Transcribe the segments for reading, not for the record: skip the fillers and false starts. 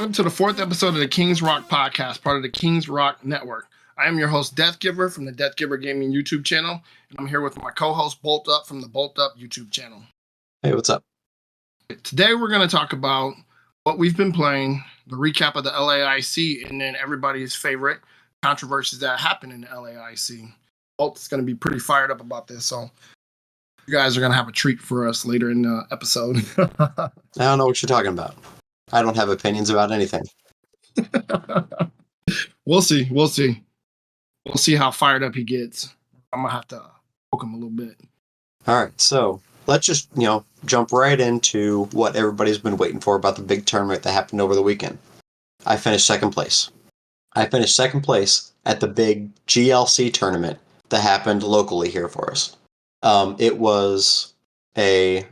welcome to the fourth episode of the Kings Rock podcast, part of the Kings Rock Network. I am your host, Death Giver, from the Death Giver Gaming YouTube channel, and I'm here with my co-host, Bolt Up, from the Bolt Up YouTube channel. Hey, what's up? Today we're going to talk about what we've been playing, the recap of the LAIC, and then everybody's favorite controversies that happened in the LAIC. Bolt's going to be pretty fired up about this, so you guys are going to have a treat for us later in the episode. I don't know what you're talking about. I don't have opinions about anything. We'll see. We'll see how fired up he gets. I'm going to have to poke him a little bit. All right, so let's just, jump right into what everybody's been waiting for about the big tournament that happened over the weekend. I finished second place. I finished second place at the big GLC tournament that happened locally here for us. It was a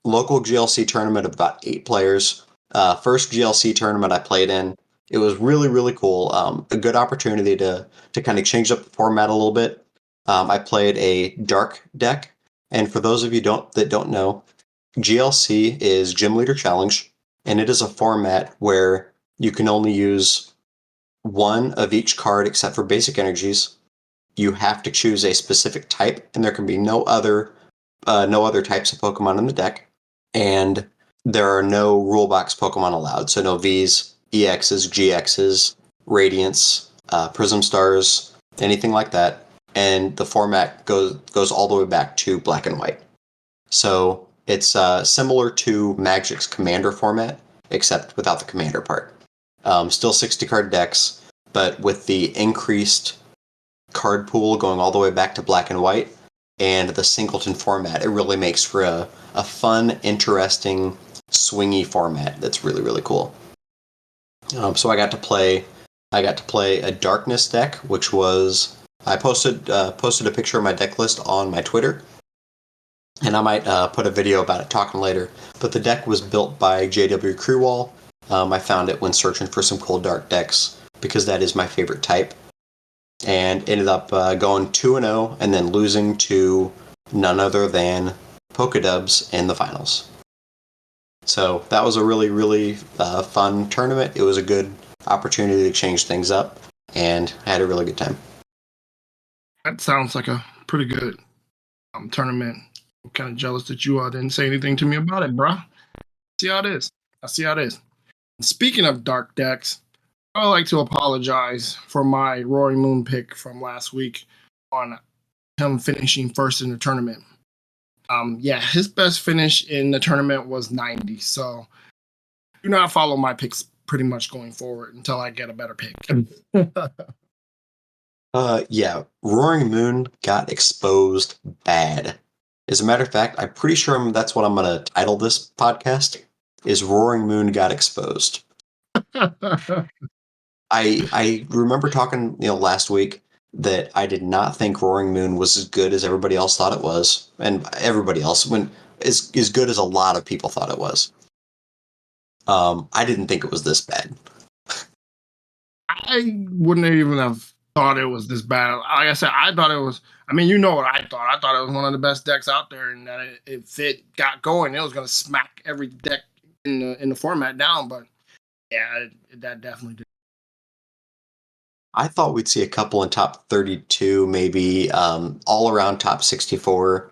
local GLC tournament of about 8 players. First GLC tournament I played in. It was really, really cool. A good opportunity to kind of change up the format a little bit. I played a dark deck. And for those of you that don't know, GLC is Gym Leader Challenge. And it is a format where you can only use one of each card except for basic energies. You have to choose a specific type, and there can be no other types of Pokemon in the deck. And there are no rule box Pokemon allowed, so no Vs, EXs, GXs, Radiants, Prism Stars, anything like that. And the format goes all the way back to Black and White. So it's similar to Magic's Commander format, except without the Commander part. Still 60-card decks, but with the increased card pool going all the way back to Black and White, and the singleton format, it really makes for a fun, interesting, swingy format that's really, really cool. So I got to play a Darkness deck, which was I posted a picture of my deck list on my Twitter, and I might put a video about it talking later. But the deck was built by JW Crewall. I found it when searching for some cool dark decks because that is my favorite type, and ended up going 2-0 and then losing to none other than Pokedubs in the finals. So that was a really, really fun tournament. It was a good opportunity to change things up, and I had a really good time. That sounds like a pretty good tournament. I'm kind of jealous that you didn't say anything to me about it, bruh. I see how it is. Speaking of dark decks, I would like to apologize for my Roaring Moon pick from last week on him finishing first in the tournament. His best finish in the tournament was 90, so do not follow my picks pretty much going forward until I get a better pick. Roaring Moon got exposed bad. As a matter of fact, I'm pretty sure that's what I'm going to title this podcast, is Roaring Moon Got Exposed. I remember talking, last week that I did not think Roaring Moon was as good as everybody else thought it was, and everybody else is good as a lot of people thought it was. I didn't think it was this bad. I wouldn't even have thought it was this bad. Like I said, I thought it was. I mean, you know what I thought. I thought it was one of the best decks out there, and that if it got going, it was going to smack every deck in the format down. But yeah, that definitely did. I thought we'd see a couple in top 32, maybe all around top 64,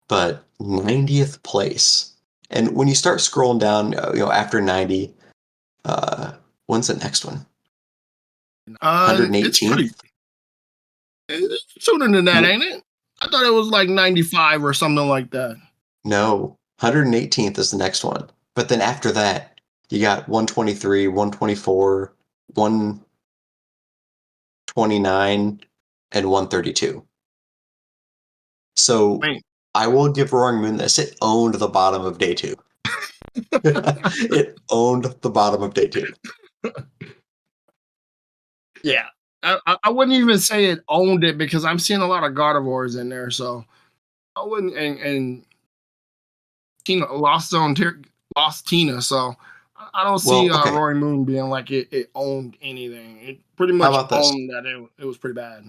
but 90th place. And when you start scrolling down, after 90, when's the next one? 118th? It's sooner than that, ain't it? I thought it was like 95 or something like that. No, 118th is the next one. But then after that, you got 123, 124, 129, and 132. So I will give Roaring Moon this. It owned the bottom of day 2. It owned the bottom of day 2. Yeah. I wouldn't even say it owned it because I'm seeing a lot of Gardevoirs in there, so I wouldn't. And Tina lost Tina, so I don't see Roaring Moon being like it owned anything. It pretty much owned that it was pretty bad.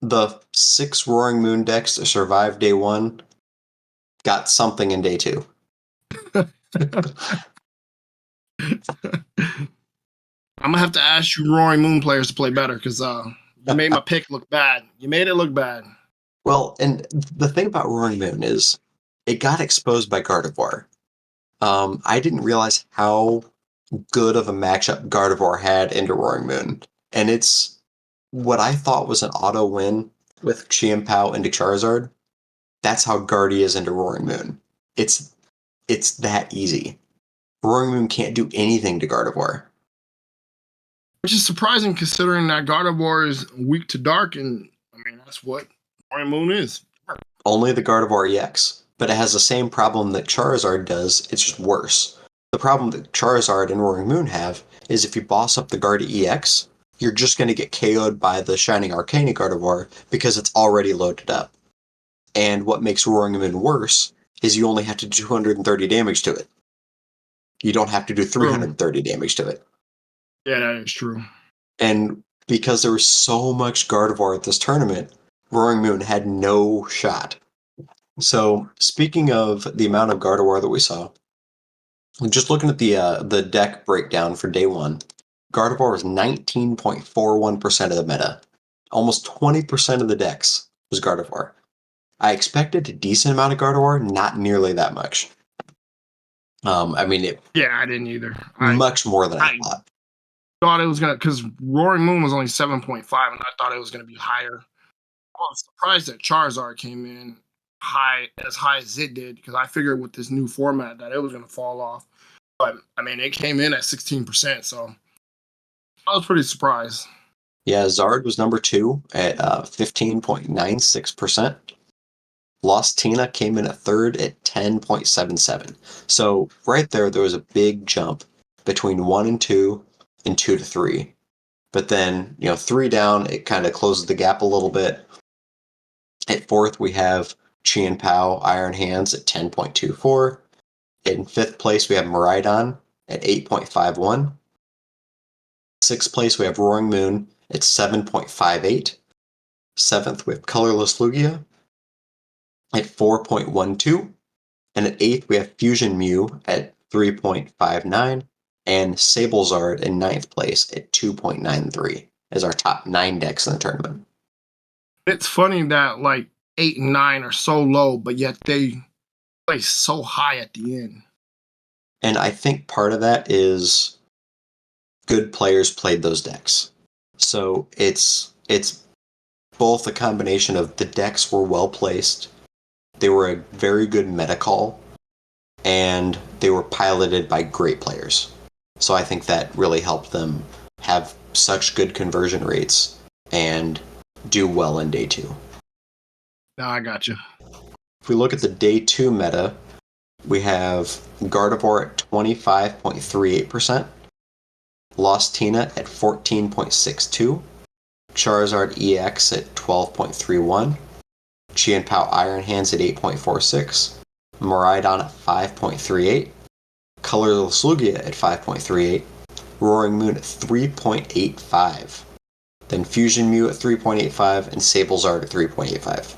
The 6 Roaring Moon decks that survived day 1 got something in day 2. I'm gonna have to ask you Roaring Moon players to play better because you made my pick look bad. You made it look bad. Well, and the thing about Roaring Moon is it got exposed by Gardevoir. I didn't realize how good of a matchup Gardevoir had into Roaring Moon. And it's what I thought was an auto win with Chiampao into Charizard. That's how Guardy is into Roaring Moon. It's that easy. Roaring Moon can't do anything to Gardevoir. Which is surprising considering that Gardevoir is weak to dark, and I mean that's what Roaring Moon is. Only the Gardevoir EX, but it has the same problem that Charizard does, it's just worse. The problem that Charizard and Roaring Moon have is if you boss up the Guardy EX, you're just going to get KO'd by the Shining Arcana Gardevoir because it's already loaded up. And what makes Roaring Moon worse is you only have to do 230 damage to it. You don't have to do 330 damage to it. Yeah, that is true. And because there was so much Gardevoir at this tournament, Roaring Moon had no shot. So, speaking of the amount of Gardevoir that we saw, just looking at the deck breakdown for day one, Gardevoir was 19.41% of the meta. Almost 20% of the decks was Gardevoir. I expected a decent amount of Gardevoir, not nearly that much. I didn't either. Much more than I thought it was gonna, because Roaring Moon was only 7.5, and I thought it was gonna be higher. I was surprised that Charizard came in as high as it did, because I figured with this new format that it was gonna fall off. But I mean, it came in at 16%, so I was pretty surprised. Yeah, Zard was number 2 at 15.96%. Lost Tina came in at third at 10.77. So right there was a big jump between 1 and 2 and 2 to 3. But then, 3 down, it kind of closes the gap a little bit. At fourth, we have Chiampao Iron Hands at 10.24. In fifth place, we have Miraidon at 8.51. Sixth place, we have Roaring Moon at 7.58. Seventh, we have Colorless Lugia at 4.12. And at eighth, we have Fusion Mew at 3.59. And Sablezard in ninth place at 2.93 as our top 9 decks in the tournament. It's funny that like 8 and 9 are so low, but yet they play so high at the end. And I think part of that is good players played those decks. So it's both a combination of the decks were well placed, they were a very good meta call, and they were piloted by great players. So I think that really helped them have such good conversion rates and do well in day 2. Now I got you. If we look at the day 2 meta, we have Gardevoir at 25.38%, Lost Tina at 14.62%, Charizard EX at 12.31%, Chiampao Iron Hands at 8.46%, Miraidon at 5.38%, Colorless Lugia at 5.38%, Roaring Moon at 3.85%, then Fusion Mew at 3.85%, and Sablezard at 3.85%.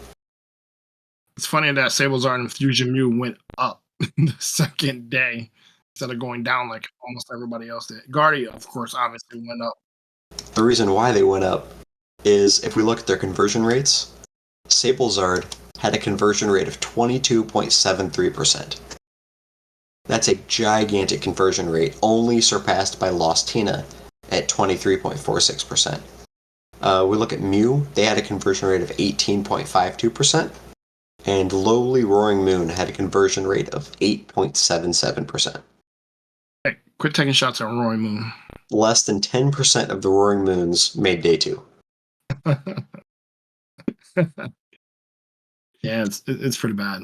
It's funny that Sablezard and Fusion Mew went up the second day instead of going down like almost everybody else did. Guardia, of course, obviously went up. The reason why they went up is if we look at their conversion rates, Sablezard had a conversion rate of 22.73%. That's a gigantic conversion rate, only surpassed by Lost Tina at 23.46%. We look at Mew, they had a conversion rate of 18.52%, and lowly Roaring Moon had a conversion rate of 8.77%. Hey, quit taking shots at Roaring Moon. Less than 10% of the Roaring Moons made day 2. Yeah, it's pretty bad.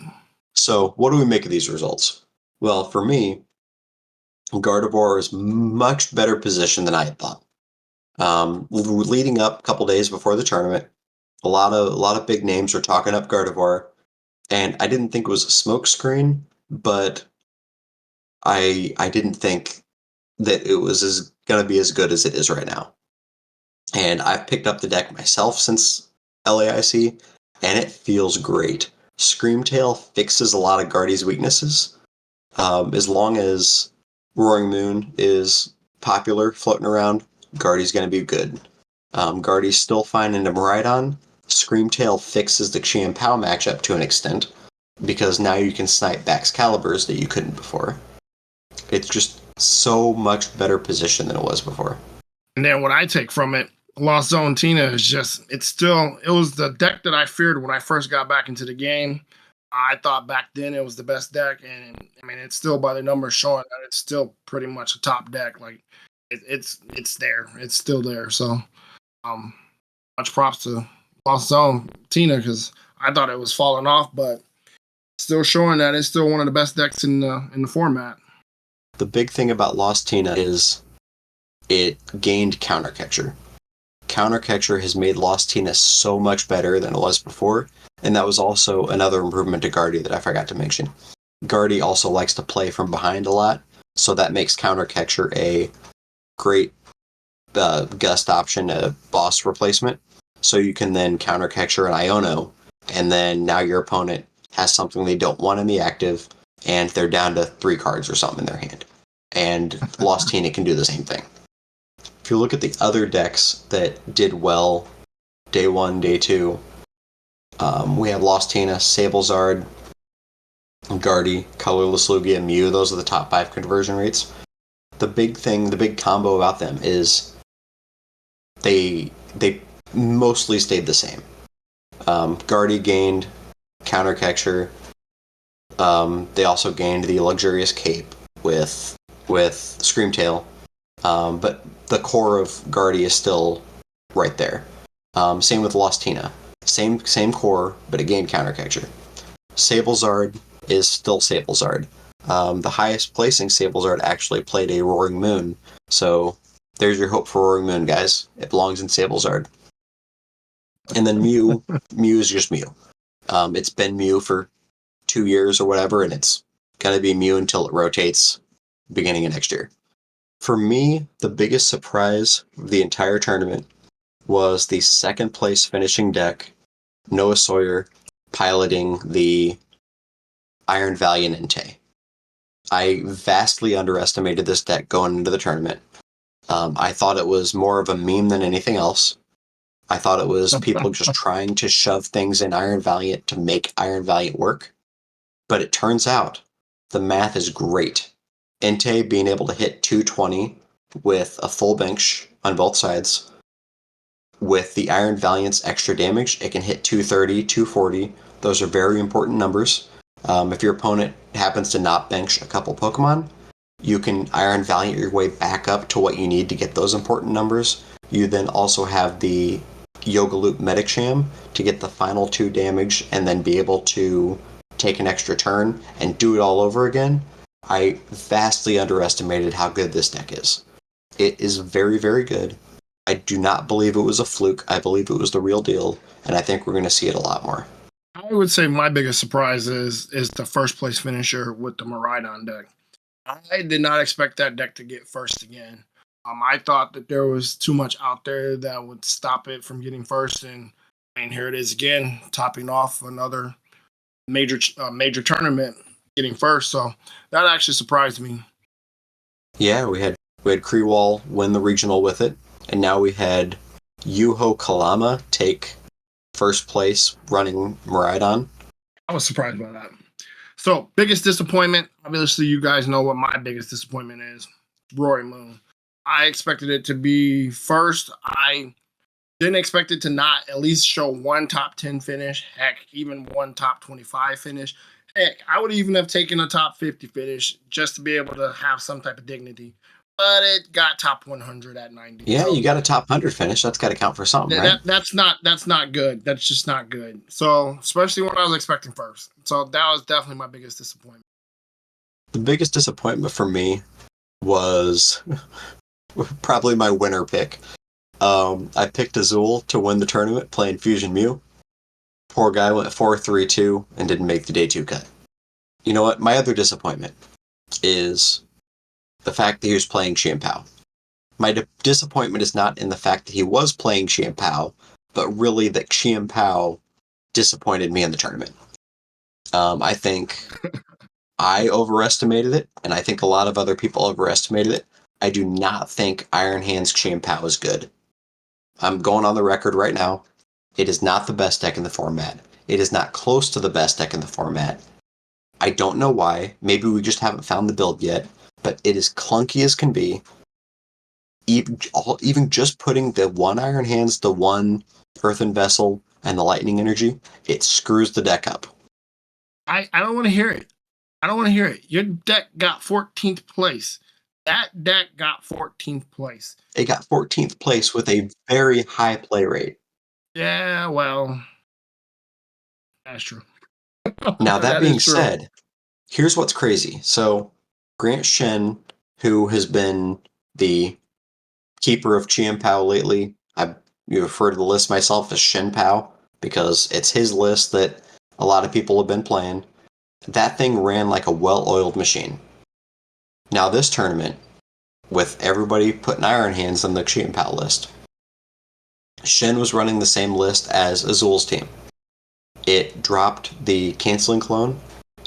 So, what do we make of these results? Well, for me, Gardevoir is much better positioned than I had thought. Leading up a couple days before the tournament, a lot of big names were talking up Gardevoir, and I didn't think it was a smokescreen, but I didn't think that it was going to be as good as it is right now. And I've picked up the deck myself since LAIC, and it feels great. Screamtail fixes a lot of Guardy's weaknesses. As long as Roaring Moon is popular, floating around, Guardy's going to be good. Guardy's still finding him right on. Screamtail fixes the Qian Pao matchup to an extent, because now you can snipe Bax Calibers that you couldn't before. It's just so much better position than it was before. And then what I take from it, Lost Zone Tina is just, it was the deck that I feared when I first got back into the game. I thought back then it was the best deck, and I mean, it's still by the numbers showing that it's still pretty much a top deck. Like, it's there. It's still there. So, much props to Lost Zone Tina, because I thought it was falling off, but still showing that it's still one of the best decks in the format. The big thing about Lost Tina is it gained Counter Catcher. Counter Catcher has made Lost Tina so much better than it was before, and that was also another improvement to Guardy that I forgot to mention. Guardy also likes to play from behind a lot, so that makes Counter Catcher a great gust option, a boss replacement. So you can then Counter Catcher an Iono, and then now your opponent has something they don't want in the active, and they're down to 3 cards or something in their hand. And Lost Tina can do the same thing. If you look at the other decks that did well day 1, day 2, we have Lost Tina, Sablezard, Guardy, Colorless Lugia, and Mew. Those are the top 5 conversion rates. The big combo about them is they mostly stayed the same. Guardy gained Counter Catcher. They also gained the Luxurious Cape with Screamtail. But the core of Guardy is still right there. Same with Lost Tina. Same core, but it gained Counter Catcher. Sablezard is still Sablezard. The highest placing Sablezard actually played a Roaring Moon. So there's your hope for Roaring Moon, guys. It belongs in Sablezard. And then Mew is just Mew. It's been Mew for 2 years or whatever, and it's going to be Mew until it rotates beginning of next year. For me, the biggest surprise of the entire tournament was the second place finishing deck, Noah Sawyer, piloting the Iron Valiant Entei. I vastly underestimated this deck going into the tournament. I thought it was more of a meme than anything else. I thought it was people just trying to shove things in Iron Valiant to make Iron Valiant work. But it turns out the math is great. Entei being able to hit 220 with a full bench on both sides. With the Iron Valiant's extra damage, it can hit 230, 240. Those are very important numbers. If your opponent happens to not bench a couple Pokemon, you can Iron Valiant your way back up to what you need to get those important numbers. You then also have the Yoga Loop Medicham to get the final 2 damage and then be able to take an extra turn and do it all over again. I vastly underestimated how good this deck is. It is very, very good. I do not believe it was a fluke. I believe it was the real deal, and I think we're going to see it a lot more. I would say my biggest surprise is the first place finisher with the Miraidon deck. I did not expect that deck to get first again. I thought that there was too much out there that would stop it from getting first, and I mean, here it is again, topping off another major tournament, getting first. So that actually surprised me. Yeah, we had Kreewall win the regional with it, and now we had Yuho Kalama take first place running Miraidon. I was surprised by that. So, biggest disappointment, obviously you guys know what my biggest disappointment is. Roaring Moon. I expected it to be first. I didn't expect it to not at least show one top 10 finish. Heck, even one top 25 finish. Heck, I would even have taken a top 50 finish just to be able to have some type of dignity. But it got top 100 at 90. Yeah, so you got a top 100 finish. That's got to count for something, right? That's not good. That's just not good. So, especially when I was expecting first. So, that was definitely my biggest disappointment. The biggest disappointment for me was probably my winner pick. I picked Azul to win the tournament playing Fusion Mew. Poor guy went 4-3-2 and didn't make the day 2 cut. You know what? My other disappointment is the fact that he was playing Qian Pao. My disappointment is not in the fact that he was playing Qian Pao, but really that Qian Pao disappointed me in the tournament. I think I overestimated it, and I think a lot of other people overestimated it. I do not think Iron Hands Chien-Pao is good. I'm going on the record right now. It is not the best deck in the format. It is not close to the best deck in the format. I don't know why. Maybe we just haven't found the build yet, but it is clunky as can be. Even just putting the one Iron Hands, the one Earthen Vessel, and the Lightning Energy, it screws the deck up. I don't want to hear it. I don't want to hear it. Your deck got 14th place. That deck got 14th place. It got 14th place with a very high play rate. Yeah, well, that's true. Now, that being said, here's what's crazy. So, Grant Shen, who has been the keeper of Chien-Pao lately, you refer to the list myself as Shen-Pao because it's his list that a lot of people have been playing. That thing ran like a well-oiled machine. Now, this tournament, with everybody putting Iron Hands on the Chien-Pao list, Shen was running the same list as Azul's team. It dropped the Canceling Clone.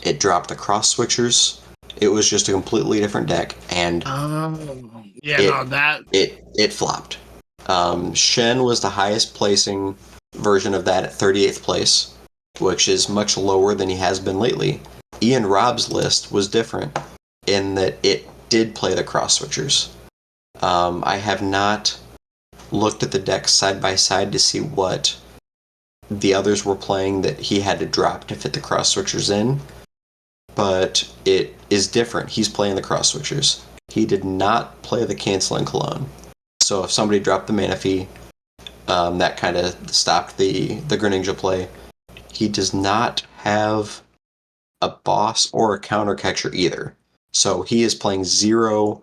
It dropped the Cross Switchers. It was just a completely different deck, and it flopped. Shen was the highest placing version of that at 38th place, which is much lower than he has been lately. Ian Robb's list was different in that it did play the Cross Switchers. I have not looked at the decks side by side to see what the others were playing that he had to drop to fit the Cross Switchers in, but it is different. He's playing the Cross Switchers. He did not play the Canceling Cologne. So if somebody dropped the Manaphy, that kind of stopped the Greninja play. He does not have a boss or a counter catcher either. So he is playing zero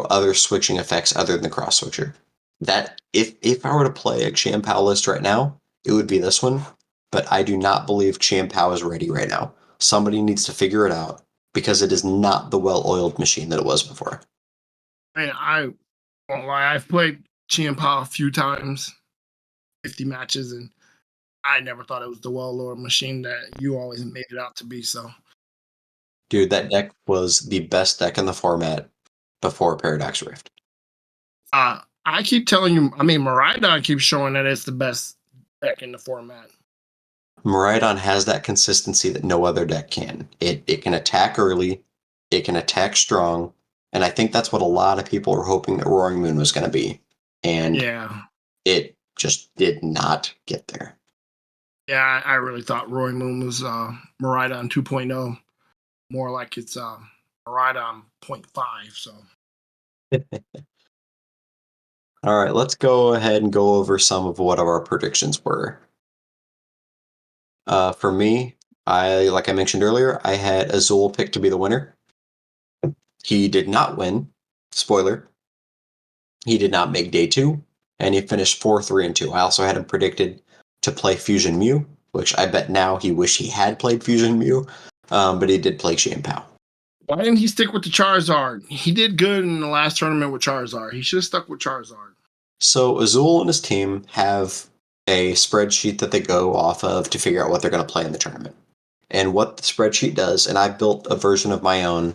other switching effects other than the Cross Switcher. That if I were to play a Chien-Pao list right now, it would be this one. But I do not believe Chien-Pao is ready right now. Somebody needs to figure it out because it is not the well-oiled machine that it was before. I won't lie, I've played Chien-Pao a few times, 50 matches, and I never thought it was the well-oiled machine that you always made it out to be. So, dude, that deck was the best deck in the format before Paradox Rift. I keep telling you, Miraidon keeps showing that it's the best deck in the format. Miraidon has that consistency that no other deck can. It can attack early, it can attack strong, and I think that's what a lot of people were hoping that Roaring Moon was going to be. And it just did not get there. Yeah, I really thought Roaring Moon was Miraidon 2.0. More like it's Miraidon 0.5, so... All right, let's go ahead and go over some of what our predictions were. For me, like I mentioned earlier, I had Azul picked to be the winner. He did not win. Spoiler. He did not make day 2, and he finished 4-3-2. I also had him predicted to play Fusion Mew, which I bet now he wish he had played Fusion Mew, but he did play Chien-Pao. Why didn't he stick with the Charizard? He did good in the last tournament with Charizard. He should have stuck with Charizard. So Azul and his team have a spreadsheet that they go off of to figure out what they're going to play in the tournament. And what the spreadsheet does, and I built a version of my own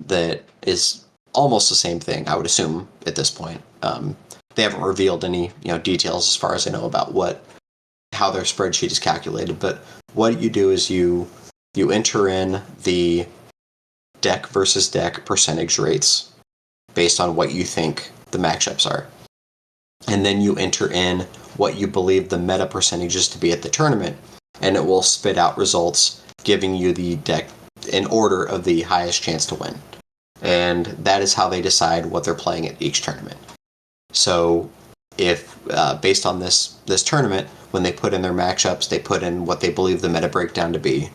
that is almost the same thing, I would assume, at this point. They haven't revealed any details as far as I know about how their spreadsheet is calculated, but what you do is you enter in the deck versus deck percentage rates based on what you think the matchups are. And then you enter in what you believe the meta percentages to be at the tournament, and it will spit out results giving you the deck in order of the highest chance to win. And that is how they decide what they're playing at each tournament. So if based on this tournament, when they put in their matchups, they put in what they believe the meta breakdown to be.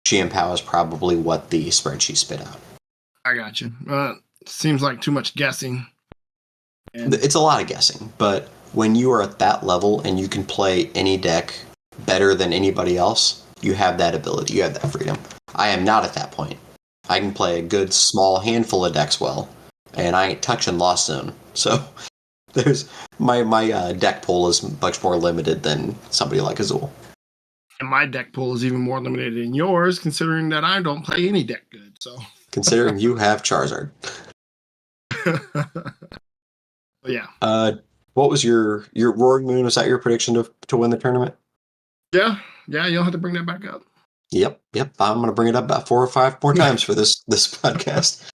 Chien-Pao is probably what the spreadsheet spit out. I got you. Seems like too much guessing. It's a lot of guessing, but when you are at that level and you can play any deck better than anybody else, you have that ability, you have that freedom. I am not at that point. I can play a good small handful of decks well, and I ain't touching Lost Zone. So there's my deck pool is much more limited than somebody like Azul. And my deck pool is even more limited than yours, considering that I don't play any deck good. So considering you have Charizard. But yeah. What was your Roaring Moon? Was that your prediction to win the tournament? Yeah. Yeah. You don't have to bring that back up. Yep. I'm going to bring it up about 4 or 5 more times for this podcast.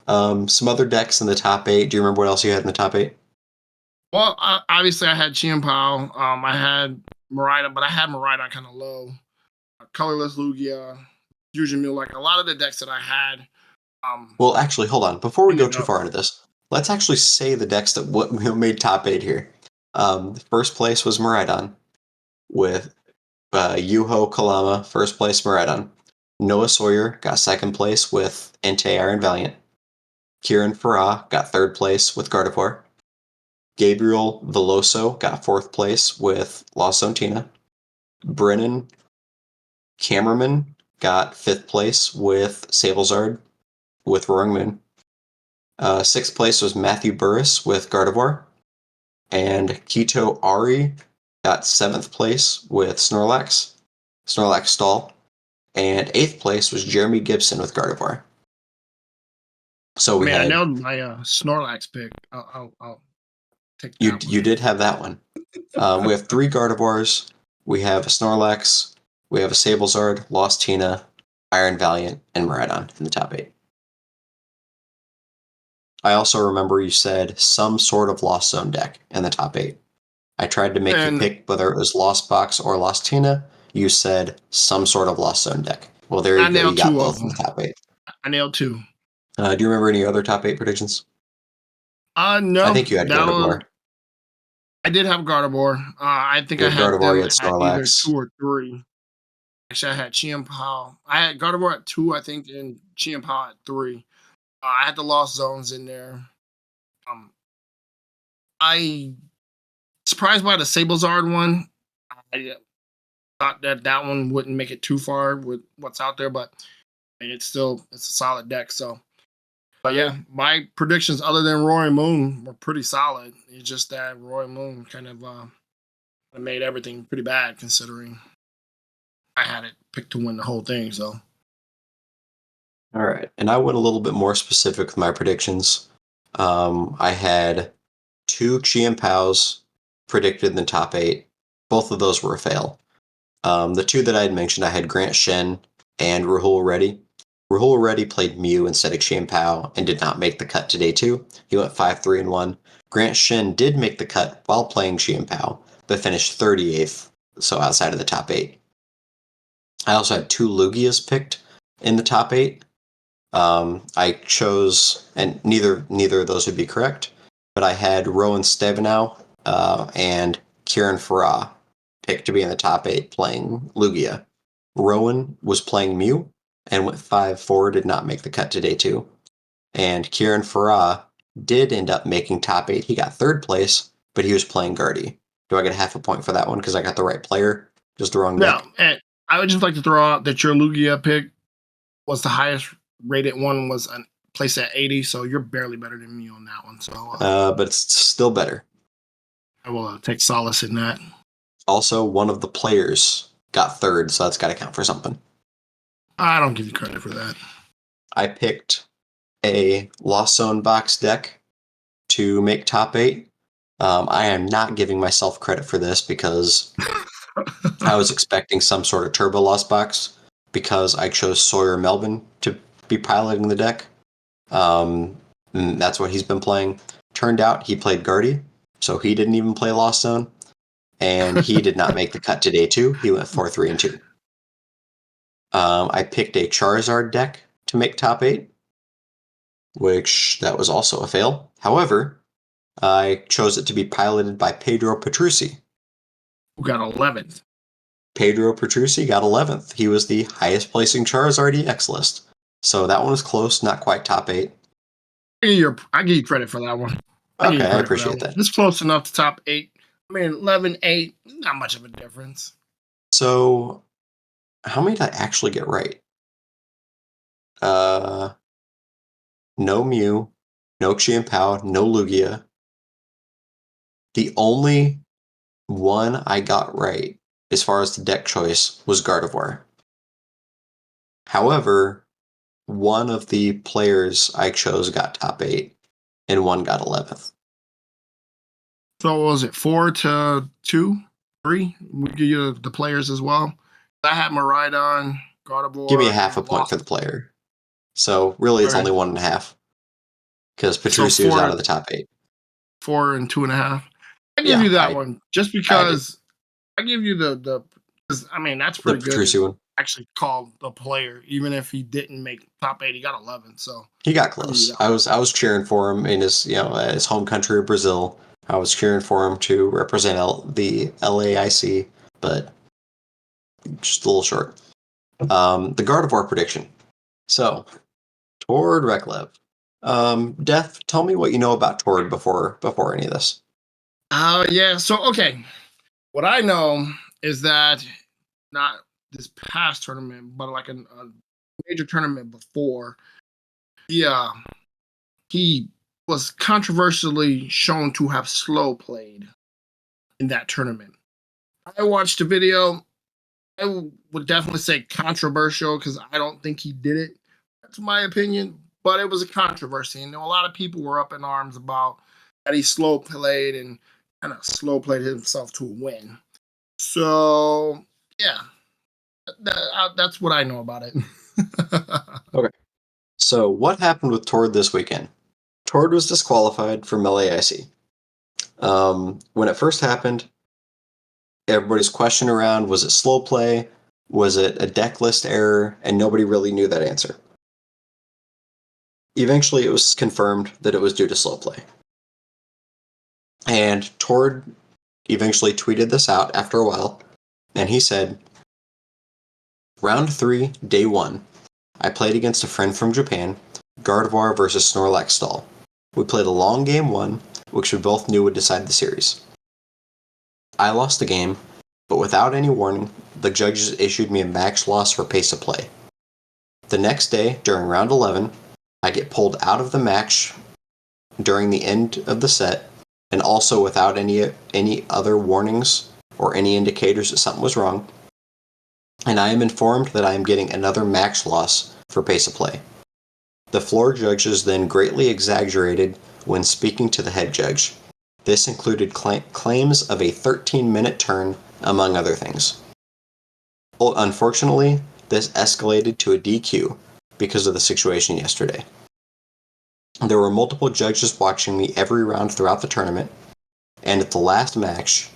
Some other decks in the top 8. Do you remember what else you had in the top 8? Well, obviously I had Chien Pao. I had Miraida, but I had Miraida kind of low. Colorless Lugia, Fusion Mule, like a lot of the decks that I had. Well, actually, hold on. Before we go ended too up- far into this, let's actually say the decks that made top 8 here. First place was Miraidon with Yuho Kalama, first place Miraidon. Noah Sawyer got second place with Entei Iron Valiant. Kieran Farah got third place with Gardevoir. Gabriel Veloso got fourth place with Lost Zone Tina. Brennan Cameraman got fifth place with Sablezard with Roaring Moon. Sixth place was Matthew Burris with Gardevoir. And Kito Ari got seventh place with Snorlax Stall. And eighth place was Jeremy Gibson with Gardevoir. So we I had... nailed my Snorlax pick. I'll take that one. You did have that one. We have 3 Gardevoirs. We have a Snorlax. We have a Sablezard, Lost Tina, Iron Valiant, and Miraidon in the top 8. I also remember you said some sort of Lost Zone deck in the top 8. I tried to make you pick whether it was Lost Box or Lost Tina. You said some sort of Lost Zone deck. Well, there you go. You got both in the top 8. I nailed 2. Do you remember any other top 8 predictions? No. I think you had Gardevoir. I did have Gardevoir. I think I had Gardevoir, them at either Snorlax. 2 or 3. Actually, I had Chien Pao. I had Gardevoir at 2, I think, and Chien Pao at 3. I had the Lost Zones in there. I surprised by the Sablezard one. I thought that one wouldn't make it too far with what's out there, but it's a solid deck. So, but yeah, my predictions other than Roaring Moon were pretty solid. It's just that Roaring Moon kind of made everything pretty bad considering I had it picked to win the whole thing. So, all right, and I went a little bit more specific with my predictions. I had 2 Chien Paos predicted in the top 8. Both of those were a fail. The 2 that I had mentioned, I had Grant Shen and Rahul Reddy. Rahul Reddy played Mew instead of Chien Pao and did not make the cut to day 2. He went 5-3-1. Grant Shen did make the cut while playing Chien Pao, but finished 38th, so outside of the top 8. I also had 2 Lugias picked in the top 8. I chose, and neither of those would be correct, but I had Rowan Stevenau and Kieran Farah picked to be in the top 8 playing Lugia. Rowan was playing Mew and went 5-4, did not make the cut to day 2. And Kieran Farah did end up making top 8. He got 3rd place, but he was playing Guardy. Do I get half a point for that one because I got the right player, just the wrong deck? No, and I would just like to throw out that your Lugia pick was the highest rated one, was placed at 80, so you're barely better than me on that one. So, but it's still better. I will take solace in that. Also, one of the players got 3rd, so that's got to count for something. I don't give you credit for that. I picked a Lost Zone box deck to make top 8. I am not giving myself credit for this because I was expecting some sort of Turbo Lost box because I chose Sawyer Melvin to be piloting the deck. And that's what he's been playing. Turned out he played Guardy, so he didn't even play Lost Zone. And he did not make the cut to day 2. He went 4-3-2. I picked a Charizard deck to make top 8, which that was also a fail. However, I chose it to be piloted by Pedro Petrucci. Who got 11th? Pedro Petrucci got 11th. He was the highest placing Charizard EX list. So that one was close, not quite top 8. I give you credit for that one. Okay, I appreciate that. It's close enough to top 8. I mean, 11, 8, not much of a difference. So, how many did I actually get right? No Mew, no Chien Pao, no Lugia. The only one I got right, as far as the deck choice, was Gardevoir. However, one of the players I chose got top 8, and one got 11th. So what was it 4-2, 3? We give you the players as well. I had Maridon, Gardevoir. Give me a half a point for the player. So really, it's Okay. only 1.5 because So Petrucci was out of the top 8. 4 and 2.5. I give you that one just because I give you the because I mean that's pretty the good. Petrucci one. Actually called the player, even if he didn't make top 8, he got 11. So he got close. I was cheering for him in his his home country of Brazil. I was cheering for him to represent the LAIC, but just a little short. The Gardevoir prediction. So, Tord Reklev. Death, tell me what you know about Tord before any of this. Yeah. So okay, what I know is that not this past tournament, but like a major tournament before, yeah, he was controversially shown to have slow played in that tournament. I watched the video. I would definitely say controversial because I don't think he did it. That's my opinion, but it was a controversy, and a lot of people were up in arms about that he slow played and kind of slow played himself to a win. So yeah, that's what I know about it. Okay. So what happened with Tord this weekend? Tord was disqualified from LAIC. When it first happened, everybody's question around, was it slow play? Was it a deck list error? And nobody really knew that answer. Eventually, it was confirmed that it was due to slow play. And Tord eventually tweeted this out after a while, and he said, Round 3, Day 1. I played against a friend from Japan, Gardevoir versus Snorlax Stall. We played a long game 1, which we both knew would decide the series. I lost the game, but without any warning, the judges issued me a max loss for pace of play. The next day, during round 11, I get pulled out of the match during the end of the set, and also without any other warnings or any indicators that something was wrong, and I am informed that I am getting another max loss for pace of play. The floor judges then greatly exaggerated when speaking to the head judge. This included claims of a 13-minute turn, among other things. Unfortunately, this escalated to a DQ because of the situation yesterday. There were multiple judges watching me every round throughout the tournament, and at the last match,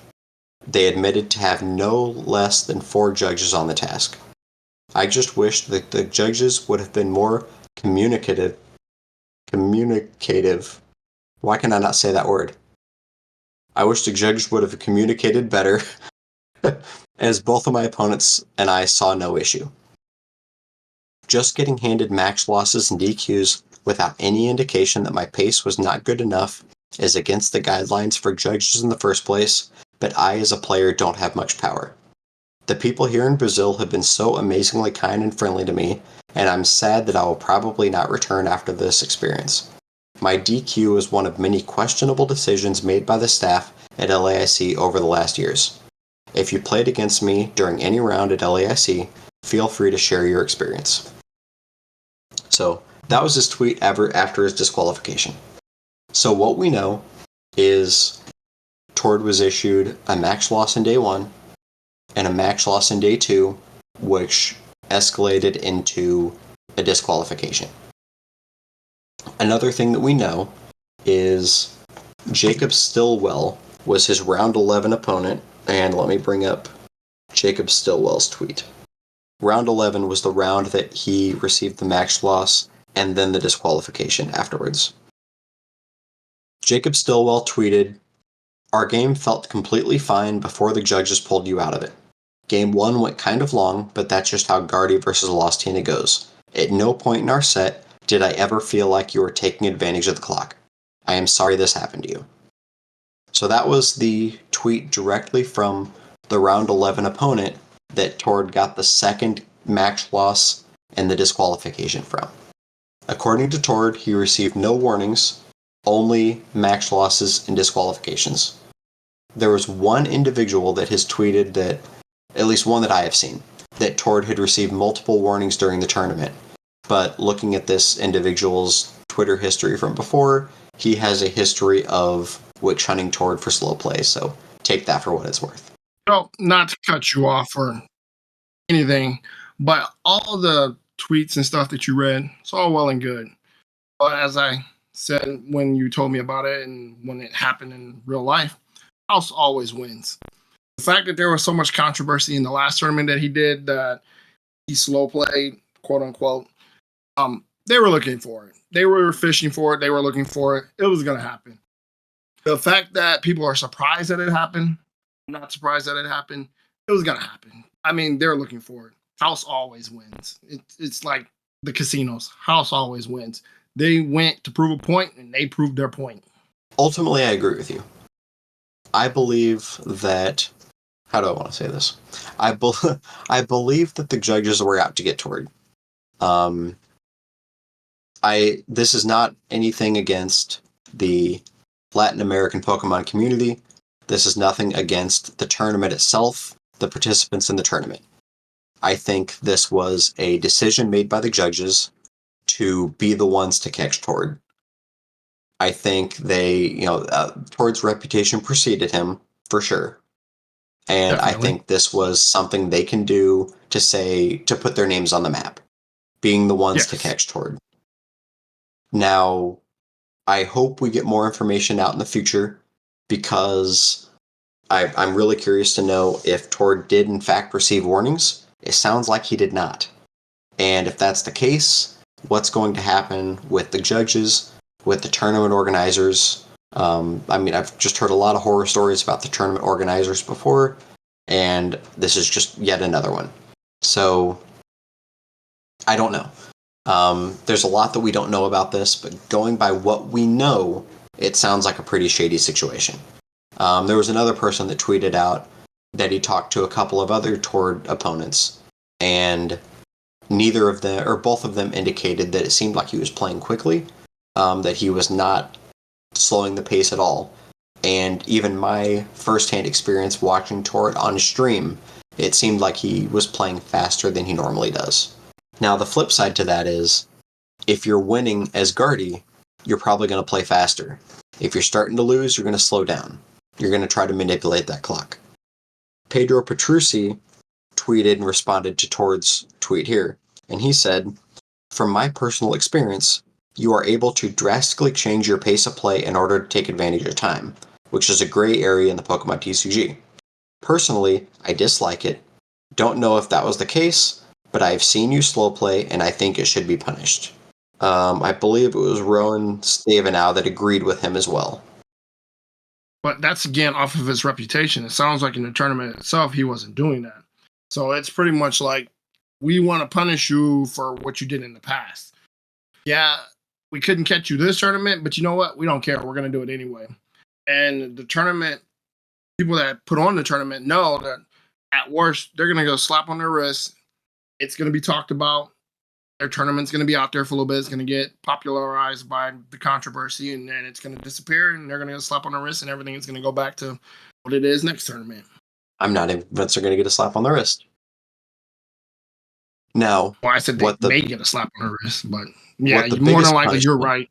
they admitted to have no less than 4 judges on the task. I just wish that the judges would have been more communicative. Why can I not say that word? I wish the judges would have communicated better, as both of my opponents and I saw no issue. Just getting handed max losses and DQs without any indication that my pace was not good enough is against the guidelines for judges in the first place, but I as a player don't have much power. The people here in Brazil have been so amazingly kind and friendly to me, and I'm sad that I will probably not return after this experience. My DQ is one of many questionable decisions made by the staff at LAIC over the last years. If you played against me during any round at LAIC, feel free to share your experience. So, that was his tweet after his disqualification. So what we know is Tord was issued a max loss in Day 1 and a max loss in Day 2, which escalated into a disqualification. Another thing that we know is Jacob Stillwell was his round 11 opponent, and let me bring up Jacob Stillwell's tweet. Round 11 was the round that he received the max loss and then the disqualification afterwards. Jacob Stillwell tweeted, Our game felt completely fine before the judges pulled you out of it. Game 1 went kind of long, but that's just how Guardy versus Lost Tina goes. At no point in our set did I ever feel like you were taking advantage of the clock. I am sorry this happened to you. So that was the tweet directly from the round 11 opponent that Tord got the second max loss and the disqualification from. According to Tord, he received no warnings, only max losses and disqualifications. There was one individual that has tweeted that, at least one that I have seen, that Tord had received multiple warnings during the tournament. But looking at this individual's Twitter history from before, he has a history of witch hunting Tord for slow play, so take that for what it's worth. Well, not to cut you off or anything, but all the tweets and stuff that you read, it's all well and good. But as I said when you told me about it and when it happened in real life, house always wins. The fact that there was so much controversy in the last tournament that he did, that he slow played, quote unquote, they were looking for it. They were fishing for it. They were looking for it. It was going to happen. The fact that people are surprised that it happened, I'm not surprised that it happened. It was going to happen. I mean, they're looking for it. House always wins. It's like the casinos. House always wins. They went to prove a point, and they proved their point. Ultimately, I agree with you. I believe that... How do I want to say this? I believe that the judges were out to get Tord. This is not anything against the Latin American Pokemon community. This is nothing against the tournament itself, the participants in the tournament. I think this was a decision made by the judges to be the ones to catch Tord. I think they, Tord's reputation preceded him, for sure. And definitely. I think this was something they can do to put their names on the map, being the ones to catch Tord. Now, I hope we get more information out in the future, because I'm really curious to know if Tord did in fact receive warnings. It sounds like he did not. And if that's the case, what's going to happen with the judges, with the tournament organizers? I've just heard a lot of horror stories about the tournament organizers before, and this is just yet another one. So, I don't know. There's a lot that we don't know about this, but going by what we know, it sounds like a pretty shady situation. There was another person that tweeted out that he talked to a couple of other Tord opponents, and neither of them, or both of them, indicated that it seemed like he was playing quickly, that he was not slowing the pace at all. And even my first-hand experience watching Tord on stream, it seemed like he was playing faster than he normally does. Now, the flip side to that is, if you're winning as Guardy, you're probably going to play faster. If you're starting to lose, you're going to slow down. You're going to try to manipulate that clock. Pedro Petrucci tweeted and responded to Tord's tweet here, and he said, "From my personal experience, you are able to drastically change your pace of play in order to take advantage of time, which is a gray area in the Pokemon TCG. Personally, I dislike it. Don't know if that was the case, but I've seen you slow play, and I think it should be punished." I believe it was Rowan Stavenow that agreed with him as well. But that's, again, off of his reputation. It sounds like in the tournament itself, he wasn't doing that. So it's pretty much like, we want to punish you for what you did in the past. Yeah, we couldn't catch you this tournament, but you know what? We don't care. We're going to do it anyway. And the tournament, people that put on the tournament know that at worst, they're going to go slap on their wrist. It's going to be talked about. Their tournament's going to be out there for a little bit. It's going to get popularized by the controversy, and then it's going to disappear, and they're going to get a slap on the wrist, and everything is going to go back to what it is next tournament. I'm not convinced they're going to get a slap on the wrist. Now, well, I said they may get a slap on the wrist, but yeah, more than likely you're right.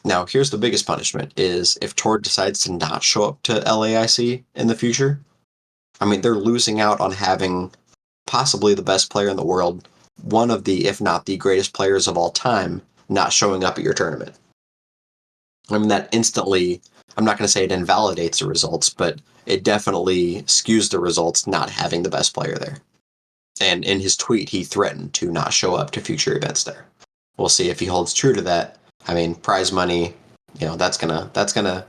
Now, here's the biggest punishment is if Tord decides to not show up to LAIC in the future. I mean, they're losing out on having possibly the best player in the world, one of the, if not the greatest players of all time, not showing up at your tournament. I mean, that instantly, I'm not going to say it invalidates the results, but it definitely skews the results not having the best player there. And in his tweet, he threatened to not show up to future events there. We'll see if he holds true to that. I mean, prize money, that's gonna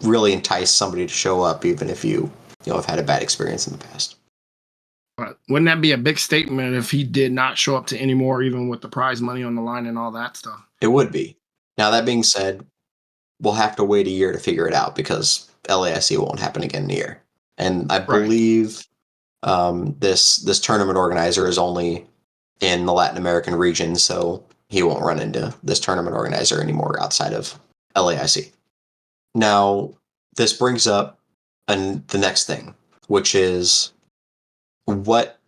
really entice somebody to show up, even if you have had a bad experience in the past. But wouldn't that be a big statement if he did not show up to any more, even with the prize money on the line and all that stuff? It would be. Now, that being said, we'll have to wait a year to figure it out, because LAIC won't happen again in a year. And I believe this tournament organizer is only in the Latin American region, so he won't run into this tournament organizer anymore outside of LAIC. Now, this brings up the next thing, which is what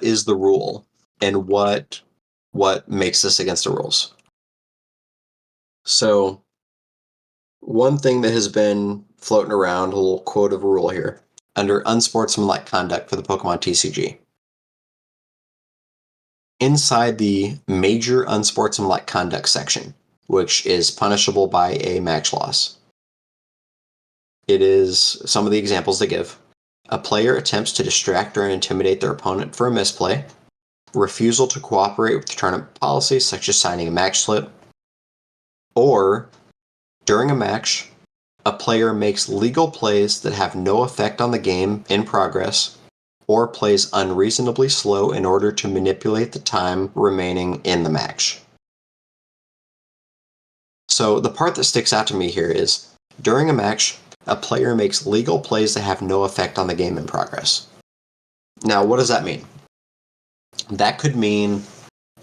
is the rule, and what makes this against the rules? So one thing that has been floating around, a little quote of a rule here, under unsportsmanlike conduct for the Pokemon TCG. Inside the major unsportsmanlike conduct section, which is punishable by a match loss, it is some of the examples they give. A player attempts to distract or intimidate their opponent for a misplay, refusal to cooperate with the tournament policy, such as signing a match slip, or during a match, a player makes legal plays that have no effect on the game in progress, or plays unreasonably slow in order to manipulate the time remaining in the match. So the part that sticks out to me here is, during a match, a player makes legal plays that have no effect on the game in progress. Now, what does that mean? That could mean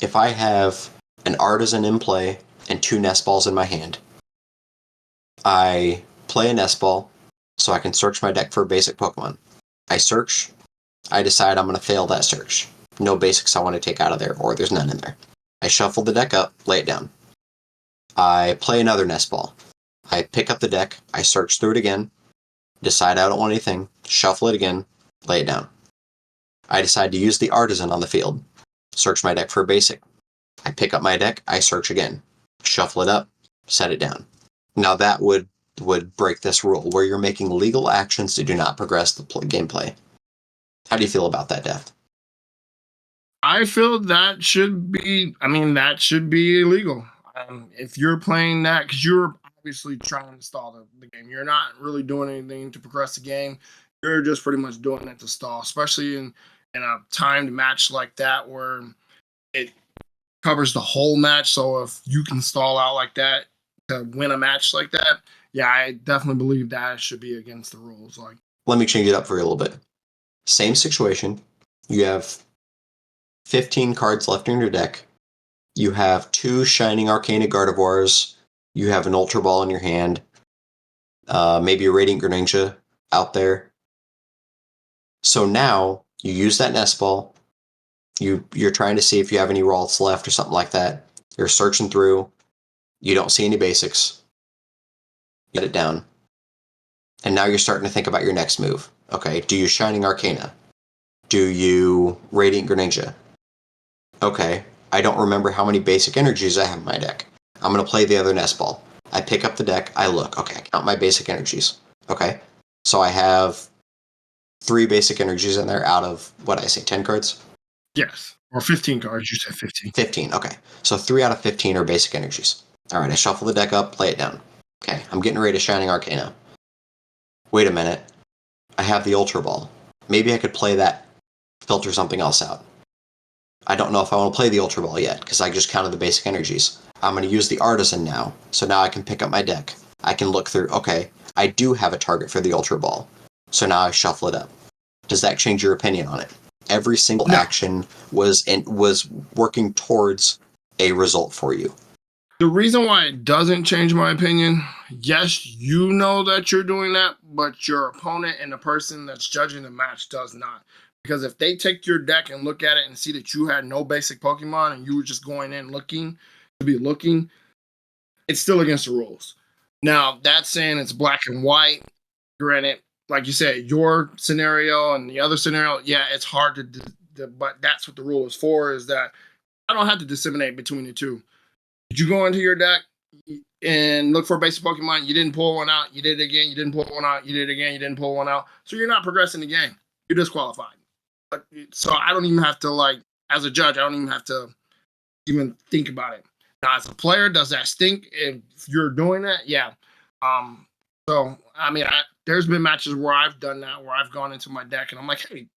if I have an artisan in play and 2 nest balls in my hand, I play a nest ball so I can search my deck for a basic Pokemon. I search, I decide I'm going to fail that search. No basics I want to take out of there, or there's none in there. I shuffle the deck up, lay it down. I play another nest ball. I pick up the deck, I search through it again, decide I don't want anything, shuffle it again, lay it down. I decide to use the artisan on the field, search my deck for a basic. I pick up my deck, I search again, shuffle it up, set it down. Now that would break this rule, where you're making legal actions that do not progress the gameplay. How do you feel about that, Death? I feel that should be illegal. If you're playing that, because you're obviously trying to stall the game, you're not really doing anything to progress the game. You're just pretty much doing it to stall, especially in a timed match like that where it covers the whole match. So if you can stall out like that to win a match like that, yeah, I definitely believe that should be against the rules. Like, let me change it up for you a little bit. Same situation. You have 15 cards left in your deck. You have 2 Shining Arcana Gardevoirs. You have an Ultra Ball in your hand. Maybe a Radiant Greninja out there. So now you use that nest ball. You're trying to see if you have any Ralts left or something like that. You're searching through. You don't see any basics. You get it down. And now you're starting to think about your next move. Okay, do you Shining Arcana? Do you Radiant Greninja? Okay, I don't remember how many basic energies I have in my deck. I'm going to play the other nest ball. I pick up the deck, I look. Okay, I count my basic energies. Okay, so I have 3 basic energies in there out of, what did I say, 10 cards? yes, or 15 cards. You said 15. 15, okay. So 3 out of 15 are basic energies. All right, I shuffle the deck up, play it down. Okay, I'm getting ready to Shining Arcana. Wait a minute. I have the Ultra Ball. Maybe I could play that, filter something else out. I don't know if I want to play the Ultra Ball yet, because I just counted the basic energies. I'm going to use the Artisan now, so now I can pick up my deck. I can look through, okay, I do have a target for the Ultra Ball, so now I shuffle it up. Does that change your opinion on it? Every single action was working towards a result for you. The reason why it doesn't change my opinion, yes, you know that you're doing that, but your opponent and the person that's judging the match does not. Because if they take your deck and look at it and see that you had no basic Pokemon and you were just going in looking, it's still against the rules. Now, that's saying it's black and white. Granted, like you said, your scenario and the other scenario, yeah, it's hard to but that's what the rule is for, is that I don't have to disseminate between the two. Did you go into your deck and look for a basic Pokemon? You didn't pull one out. You did it again. You didn't pull one out. You did it again. You didn't pull one out. So you're not progressing the game. You're disqualified. So I don't even have to, like, as a judge, I don't even have to even think about it. Now, as a player, does that stink if you're doing that? Yeah. So, I mean, there's been matches where I've done that, where I've gone into my deck and I'm like, hey, did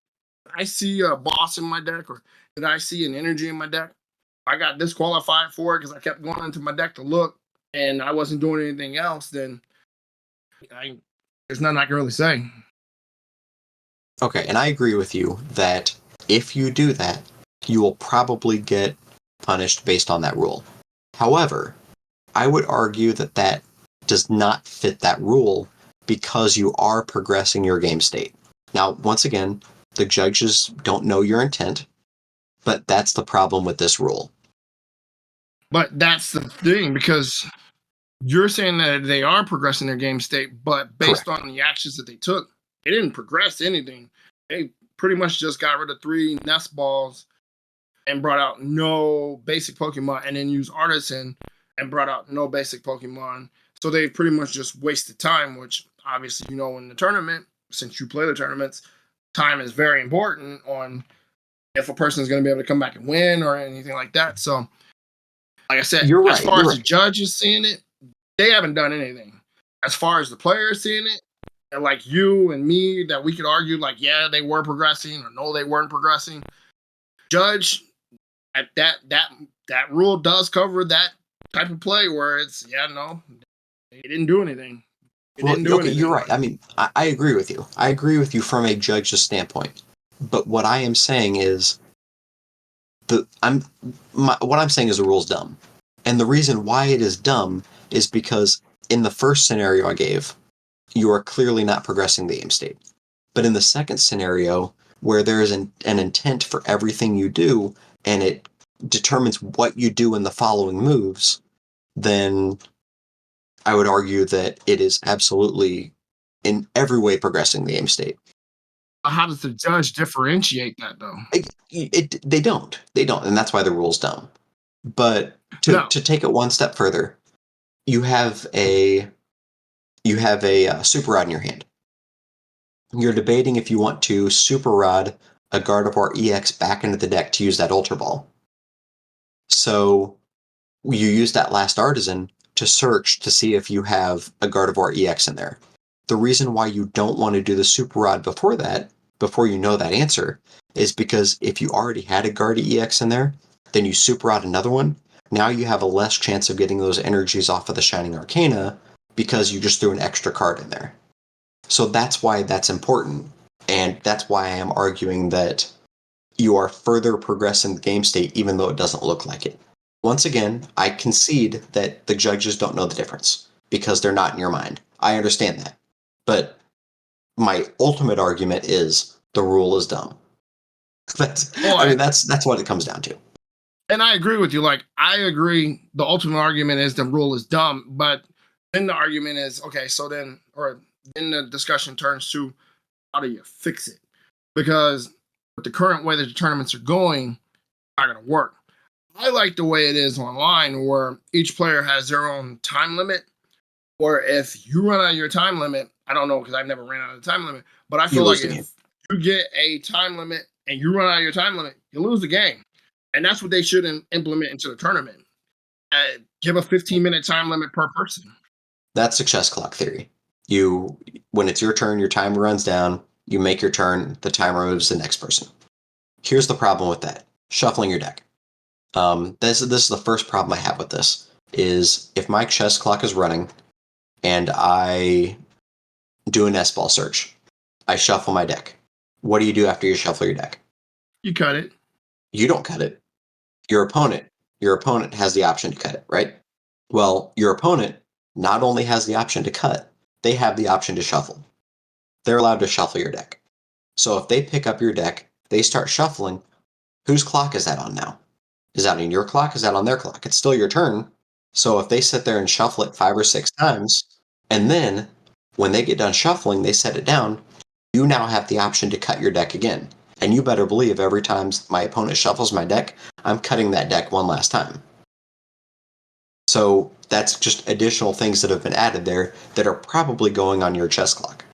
I see a boss in my deck, or did I see an energy in my deck? I got disqualified for it because I kept going into my deck to look and I wasn't doing anything else, then there's nothing I can really say. Okay, and I agree with you that if you do that, you will probably get punished based on that rule. However, I would argue that that does not fit that rule because you are progressing your game state. Now, once again, the judges don't know your intent, but that's the problem with this rule. But that's the thing, because you're saying that they are progressing their game state, but based Correct. on the actions that they took, they didn't progress anything. They pretty much just got rid of 3 nest balls and brought out no basic Pokemon, and then used Artisan and brought out no basic Pokemon. So they pretty much just wasted time, which obviously, in the tournament, since you play the tournaments, time is very important on if a person is going to be able to come back and win or anything like that. So, like I said, You're as right. far You're as the right. judges seeing it, they haven't done anything. As far as the players seeing it, and like you and me, that we could argue, like, yeah, they were progressing, or no, they weren't progressing. Judge, at that rule does cover that type of play where it's no, they didn't do anything. Well, okay, you're right. I mean, I agree with you. I agree with you from a judge's standpoint. But what I am saying is what I'm saying is the rule's dumb. And the reason why it is dumb is because in the first scenario I gave, you are clearly not progressing the game state. But in the second scenario, where there is an intent for everything you do, and it determines what you do in the following moves, then I would argue that it is absolutely in every way progressing the game state. How does the judge differentiate that though? They don't, and that's why the rule's dumb. But to take it one step further, you have a super rod in your hand. You're debating if you want to super rod a Gardevoir EX back into the deck to use that Ultra Ball. So you use that last Artisan to search to see if you have a Gardevoir EX in there. The reason why you don't want to do the super rod before you know that answer, is because if you already had a Guardy EX in there, then you super rod another one. Now you have a less chance of getting those energies off of the Shining Arcana because you just threw an extra card in there. So that's why that's important, and that's why I am arguing that you are further progressing the game state even though it doesn't look like it. Once again, I concede that the judges don't know the difference because they're not in your mind. I understand that. But my ultimate argument is the rule is dumb. That's what it comes down to. And I agree with you. Like, I agree the ultimate argument is the rule is dumb, but then the argument is, okay, so then the discussion turns to how do you fix it? Because with the current way that the tournaments are going, it's not going to work. I like the way it is online where each player has their own time limit, or if you run out of your time limit, I don't know because I've never ran out of the time limit, but I feel like if you get a time limit and you run out of your time limit, you lose the game. And that's what they should implement into the tournament. Give a 15-minute time limit per person. That's the chess clock theory. When it's your turn, your timer runs down, you make your turn, the timer moves to the next person. Here's the problem with that. Shuffling your deck. This is the first problem I have with this, is if my chess clock is running and I do a nest ball search, I shuffle my deck. What do you do after you shuffle your deck? You cut it. You don't cut it. Your opponent has the option to cut it, right? Well, your opponent not only has the option to cut, they have the option to shuffle. They're allowed to shuffle your deck. So if they pick up your deck, they start shuffling, whose clock is that on now? Is that on your clock? Is that on their clock? It's still your turn. So if they sit there and shuffle it 5 or 6 times, and then when they get done shuffling, they set it down, you now have the option to cut your deck again. And you better believe every time my opponent shuffles my deck, I'm cutting that deck one last time. So that's just additional things that have been added there that are probably going on your chess clock.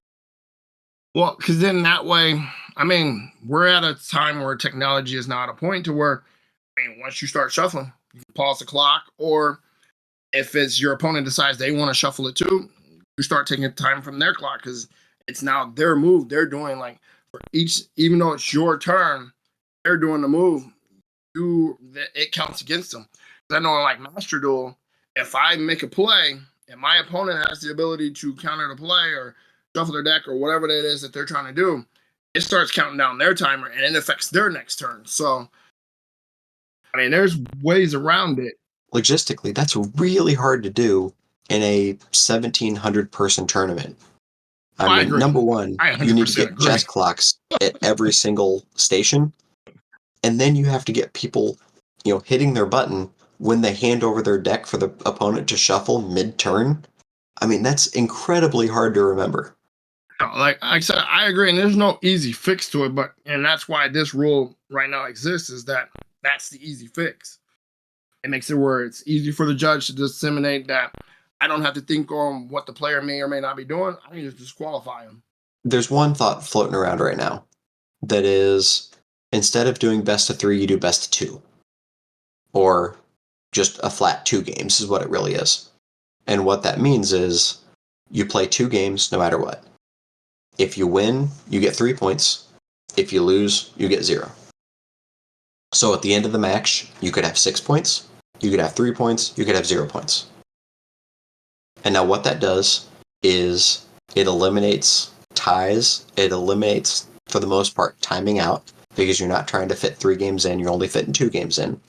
Well, because then that way, we're at a time where technology is now at a point to where, once you start shuffling, you can pause the clock, or if it's your opponent decides they want to shuffle it too, you start taking time from their clock because it's now their move. They're doing like for each, even though it's your turn, they're doing the move. It counts against them. I know in like Master Duel, if I make a play and my opponent has the ability to counter the play or shuffle their deck or whatever it is that they're trying to do, it starts counting down their timer and it affects their next turn. So, there's ways around it. Logistically, that's really hard to do in a 1,700 person tournament. I agree. Number one, you need to get chess clocks at every single station. And then you have to get people, hitting their button when they hand over their deck for the opponent to shuffle mid-turn, I mean, that's incredibly hard to remember. Like I said, I agree, and there's no easy fix to it, and that's why this rule right now exists, is that's the easy fix. It makes it where it's easy for the judge to disseminate that I don't have to think on what the player may or may not be doing. I can just disqualify him. There's one thought floating around right now that is, instead of doing best of 3, you do best of 2. Or just a flat 2 games is what it really is. And what that means is you play 2 games no matter what. If you win, you get 3 points. If you lose, you get 0. So at the end of the match, you could have 6 points, you could have 3 points, you could have 0 points. And now what that does is it eliminates ties. It eliminates, for the most part, timing out, because you're not trying to fit 3 games in, you're only fitting 2 games in.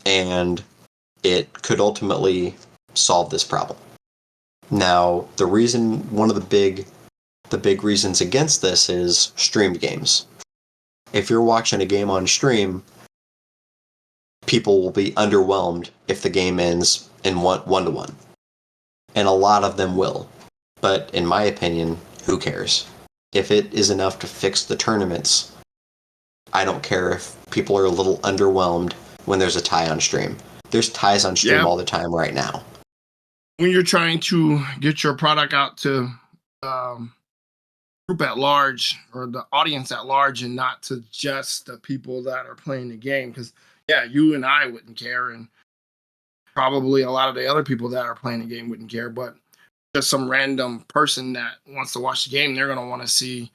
And it could ultimately solve this problem. Now, one of the big reasons against this is streamed games. If you're watching a game on stream, people will be underwhelmed if the game ends in 1-1. And a lot of them will. But in my opinion, who cares? If it is enough to fix the tournaments, I don't care if people are a little underwhelmed when there's a tie on stream. There's ties on stream all the time right now. When you're trying to get your product out to group at large, or the audience at large, and not to just the people that are playing the game, because you and I wouldn't care, and probably a lot of the other people that are playing the game wouldn't care, but just some random person that wants to watch the game, they're going to want to see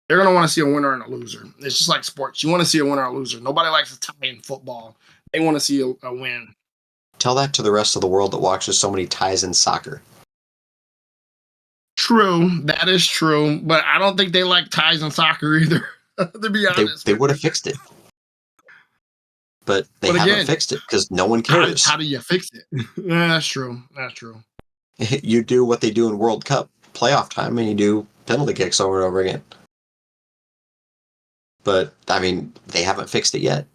a winner and a loser. It's just like sports. You want to see a winner or a loser. Nobody likes a tie in football. They want to see a win. Tell that to the rest of the world that watches so many ties in soccer. True, that is true, but I don't think they like ties in soccer either. To be honest, they would have fixed it, but they haven't fixed it because no one cares. How do you fix it? Yeah, that's true. That's true. You do what they do in World Cup playoff time, and you do penalty kicks over and over again. But I mean, they haven't fixed it yet,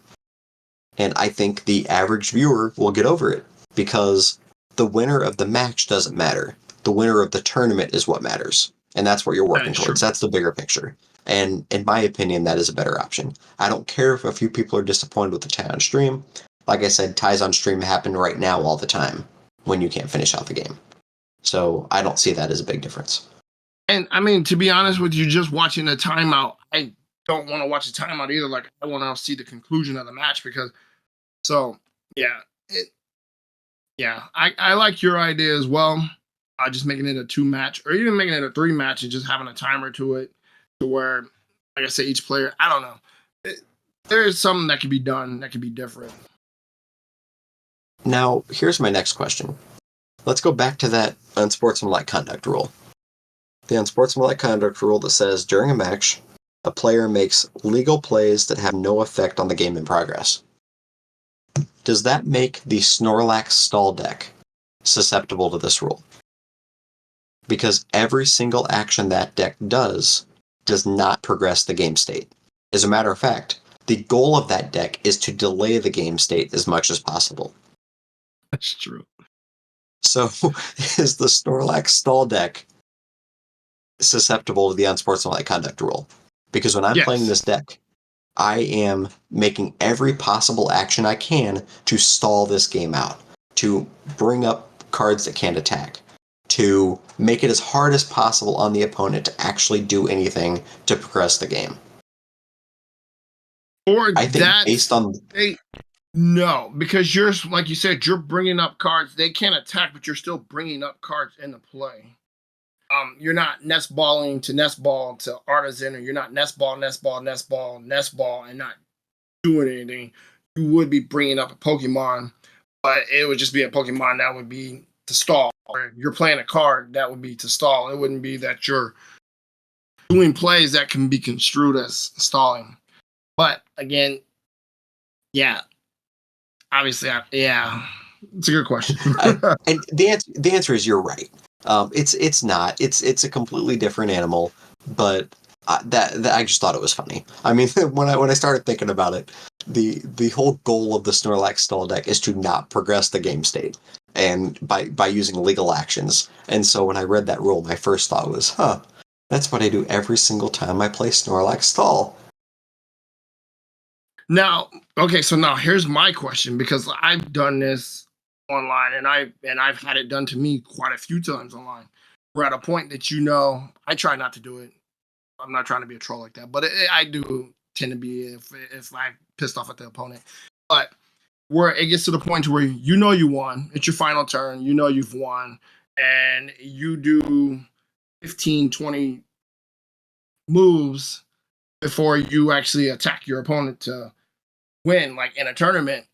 and I think the average viewer will get over it because the winner of the match doesn't matter. The winner of the tournament is what matters. And that's what you're working towards. That's the bigger picture. And in my opinion, that is a better option. I don't care if a few people are disappointed with the tie on stream. Like I said, ties on stream happen right now all the time when you can't finish out the game. So I don't see that as a big difference. And I mean, to be honest with you, just watching a timeout, I don't want to watch a timeout either. Like, I want to see the conclusion of the match because, I like your idea as well. Just making it a 2-match, or even making it a 3-match, and just having a timer to it, to where, like I say, each player, I don't know. There is something that can be done that can be different. Now, here's my next question. Let's go back to that unsportsmanlike conduct rule. The unsportsmanlike conduct rule that says during a match, a player makes legal plays that have no effect on the game in progress. Does that make the Snorlax stall deck susceptible to this rule? Because every single action that deck does not progress the game state. As a matter of fact, the goal of that deck is to delay the game state as much as possible. That's true. So, is the Snorlax stall deck susceptible to the unsportsmanlike conduct rule? Because when I'm playing this deck, I am making every possible action I can to stall this game out, to bring up cards that can't attack, to make it as hard as possible on the opponent to actually do anything to progress the game. I think based on... No, because you're, like you said, you're bringing up cards. They can't attack, but you're still bringing up cards into play. You're not nest balling to nest ball to artisan, or you're not nest ball, and not doing anything. You would be bringing up a Pokemon, but it would just be a Pokemon that would be to stall. Or you're playing a card that would be to stall. It wouldn't be that you're doing plays that can be construed as stalling. But again, obviously, it's a good question. And the answer is you're right. It's not. It's a completely different animal, but that I just thought it was funny. I mean, when I started thinking about it, the whole goal of the Snorlax stall deck is to not progress the game state, and by using legal actions. And so when I read that rule, my first thought was, that's what I do every single time I play Snorlax stall. Now, okay, so now here's my question, because I've done this online, and I've had it done to me quite a few times online. We're at a point that, I try not to do it. I'm not trying to be a troll like that, but I do tend to be if I'm pissed off at the opponent. But where it gets to the point to where you won, it's your final turn, you've won, and you do 15, 20 moves before you actually attack your opponent to win, like in a tournament.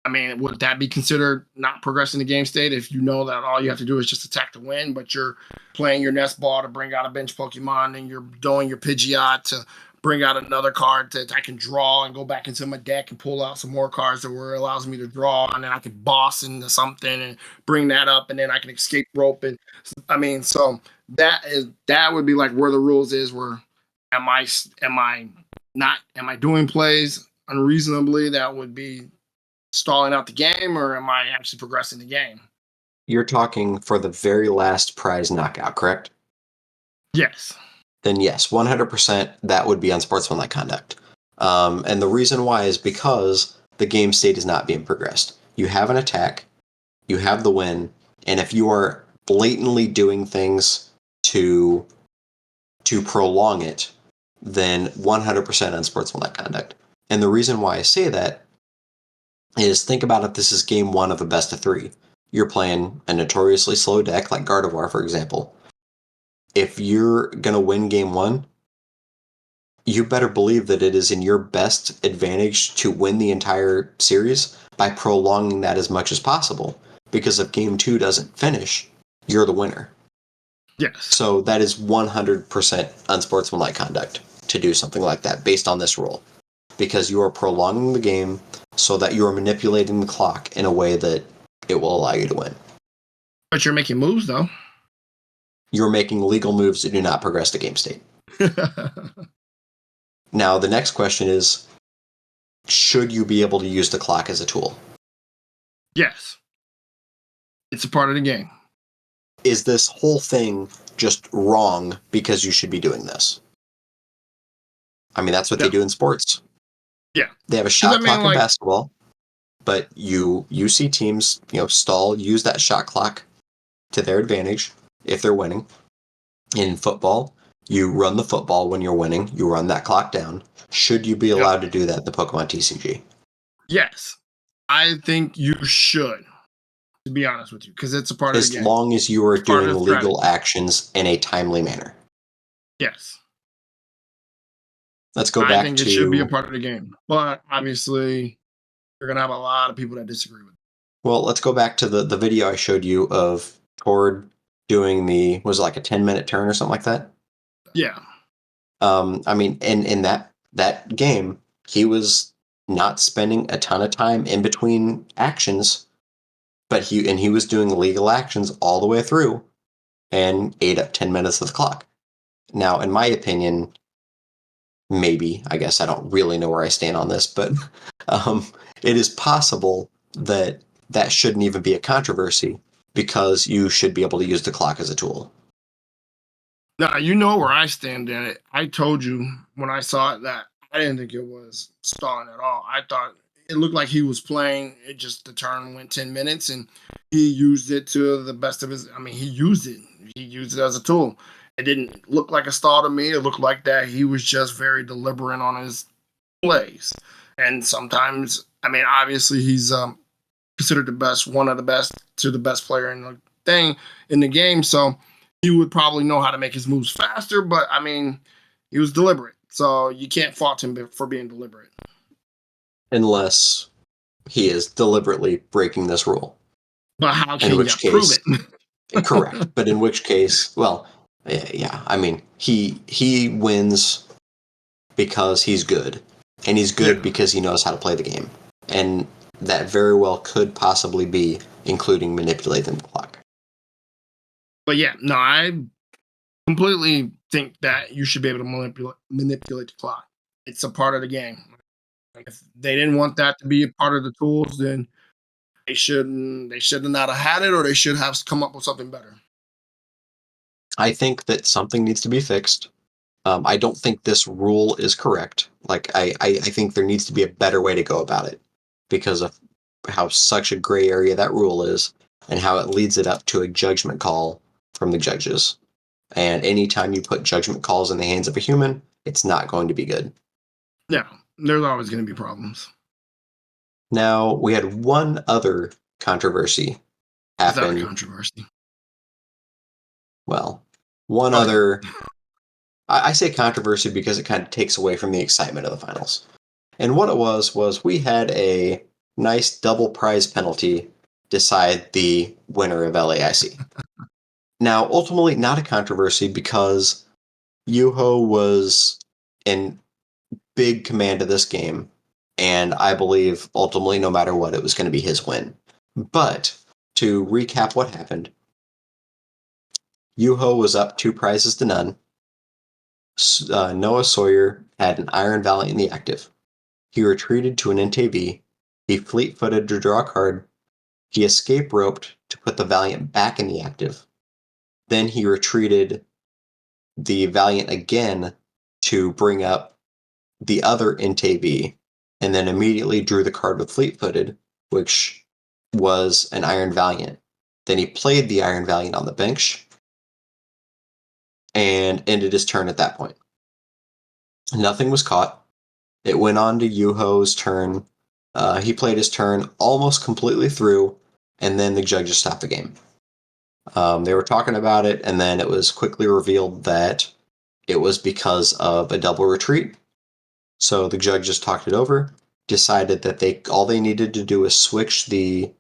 I mean, would that be considered not progressing the game state if you know that all you have to do is just attack to win, but you're playing your nest ball to bring out a bench Pokemon, and you're doing your Pidgeot to bring out another card that I can draw and go back into my deck and pull out some more cards that allows me to draw, and then I can boss into something and bring that up, and then I can escape rope. And I mean, so that would be like where the rules is. Where am I doing plays unreasonably that would be stalling out the game, or am I actually progressing the game? You're talking for the very last prize knockout, correct? Yes. Then yes, 100% that would be unsportsmanlike conduct. And the reason why is because the game state is not being progressed. You have an attack, you have the win, and if you are blatantly doing things to prolong it, then 100% unsportsmanlike conduct. And the reason why I say that is, think about if this is game one of a best of 3. You're playing a notoriously slow deck like Gardevoir, for example. If you're going to win game 1, you better believe that it is in your best advantage to win the entire series by prolonging that as much as possible. Because if game 2 doesn't finish, you're the winner. Yes. So that is 100% unsportsmanlike conduct to do something like that based on this rule. Because you are prolonging the game so that you are manipulating the clock in a way that it will allow you to win. But you're making moves, though. You're making legal moves that do not progress the game state. Now, the next question is, should you be able to use the clock as a tool? Yes. It's a part of the game. Is this whole thing just wrong because you should be doing this? I mean, that's what they do in sports. Yeah. They have a shot clock in basketball, but you see teams, use that shot clock to their advantage if they're winning. In football, you run the football when you're winning. You run that clock down. Should you be allowed to do that in the Pokemon TCG? Yes. I think you should, to be honest with you, because it's a part of the game. As long as you are doing legal actions in a timely manner. Yes. Let's go back to... I think it should be a part of the game. But obviously, you're going to have a lot of people that disagree with it. Well, let's go back to the video I showed you of Tord doing was it like a 10-minute turn or something like that? Yeah. I mean, in that game, he was not spending a ton of time in between actions, but he was doing legal actions all the way through and ate up 10 minutes of the clock. Now, in my opinion, maybe, I guess I don't really know where I stand on this, but it is possible that shouldn't even be a controversy because you should be able to use the clock as a tool. Now, you know where I stand in it. I told you when I saw it that I didn't think it was stalling at all. I thought it looked like he was playing. The turn went 10 minutes, and he used it to the best of his... I mean, he used it. He used it as a tool. It didn't look like a stall to me. It looked like that he was just very deliberate on his plays. And sometimes, I mean, obviously he's considered one of the best player in the game. So he would probably know how to make his moves faster, but I mean, he was deliberate. So you can't fault him for being deliberate. Unless he is deliberately breaking this rule. But how can you prove it? Correct. But in which case, well, yeah, I mean, he wins because he's good. And he's good because he knows how to play the game. And that very well could possibly be including manipulating the clock. But yeah, no, I completely think that you should be able to manipulate the clock. It's a part of the game. If they didn't want that to be a part of the tools, then they shouldn't. They should not have had it, or they should have come up with something better. I think that something needs to be fixed. I don't think this rule is correct. Like, I think there needs to be a better way to go about it because of how such a gray area that rule is and how it leads it up to a judgment call from the judges. And anytime you put judgment calls in the hands of a human, it's not going to be good. Yeah, there's always going to be problems. Now, we had one other controversy happen. Without a controversy. Well, one Okay. other. I say controversy because it kind of takes away from the excitement of the finals. And what it was we had a nice double prize penalty decide the winner of LAIC. Now, ultimately, not a controversy because Yuho was in big command of this game, and I believe ultimately, no matter what, it was going to be his win. But to recap what happened, Yuho was up 2 prizes to none. Noah Sawyer had an Iron Valiant in the active. He retreated to an NTV. He fleet-footed to draw a card. He escape roped to put the Valiant back in the active. Then he retreated the Valiant again to bring up the other NTV, and then immediately drew the card with fleet-footed, which was an Iron Valiant. Then he played the Iron Valiant on the bench and ended his turn at that point. Nothing was caught. It went on to Yuho's turn. He played his turn almost completely through, and then the judges stopped the game. They were talking about it, and then it was quickly revealed that it was because of a double retreat. So the judges talked it over, decided that all they needed to do was switch the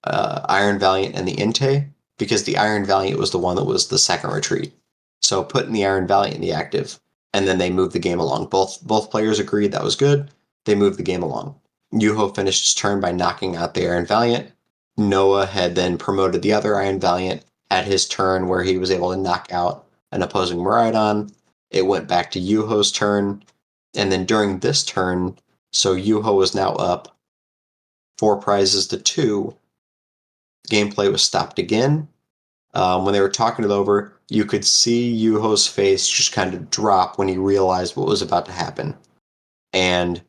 Iron Valiant and the Inte, because the Iron Valiant was the one that was the second retreat. So putting the Iron Valiant in the active, and then they moved the game along. Both players agreed that was good. They moved the game along. Yuho finished his turn by knocking out the Iron Valiant. Noah had then promoted the other Iron Valiant at his turn, where he was able to knock out an opposing Miraidon. It went back to Yuho's turn, and then during this turn, so Yuho was now up 4 prizes to 2. Gameplay was stopped again. When they were talking it over, you could see Yuho's face just kind of drop when he realized what was about to happen. And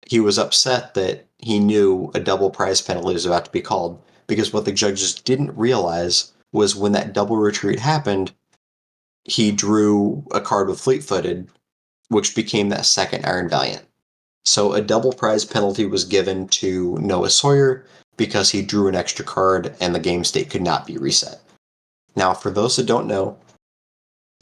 he was upset that he knew a double prize penalty was about to be called, because what the judges didn't realize was when that double retreat happened, he drew a card with fleet-footed, which became that second Iron Valiant. So a double prize penalty was given to Noah Sawyer because he drew an extra card and the game state could not be reset. Now, for those that don't know,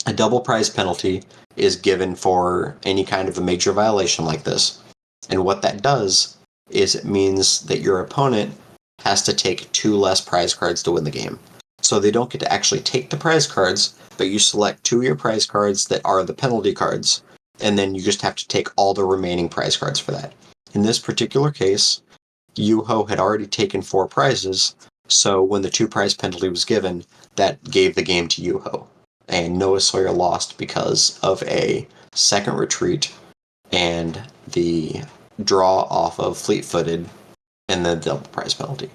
a double prize penalty is given for any kind of a major violation like this. And what that does is it means that your opponent has to take 2 less prize cards to win the game. So they don't get to actually take the prize cards, but you select 2 of your prize cards that are the penalty cards, and then you just have to take all the remaining prize cards for that. In this particular case, Yuho had already taken 4 prizes, so when the 2 prize penalty was given, that gave the game to Yuho. And Noah Sawyer lost because of a second retreat and the draw off of fleet-footed and the double prize penalty.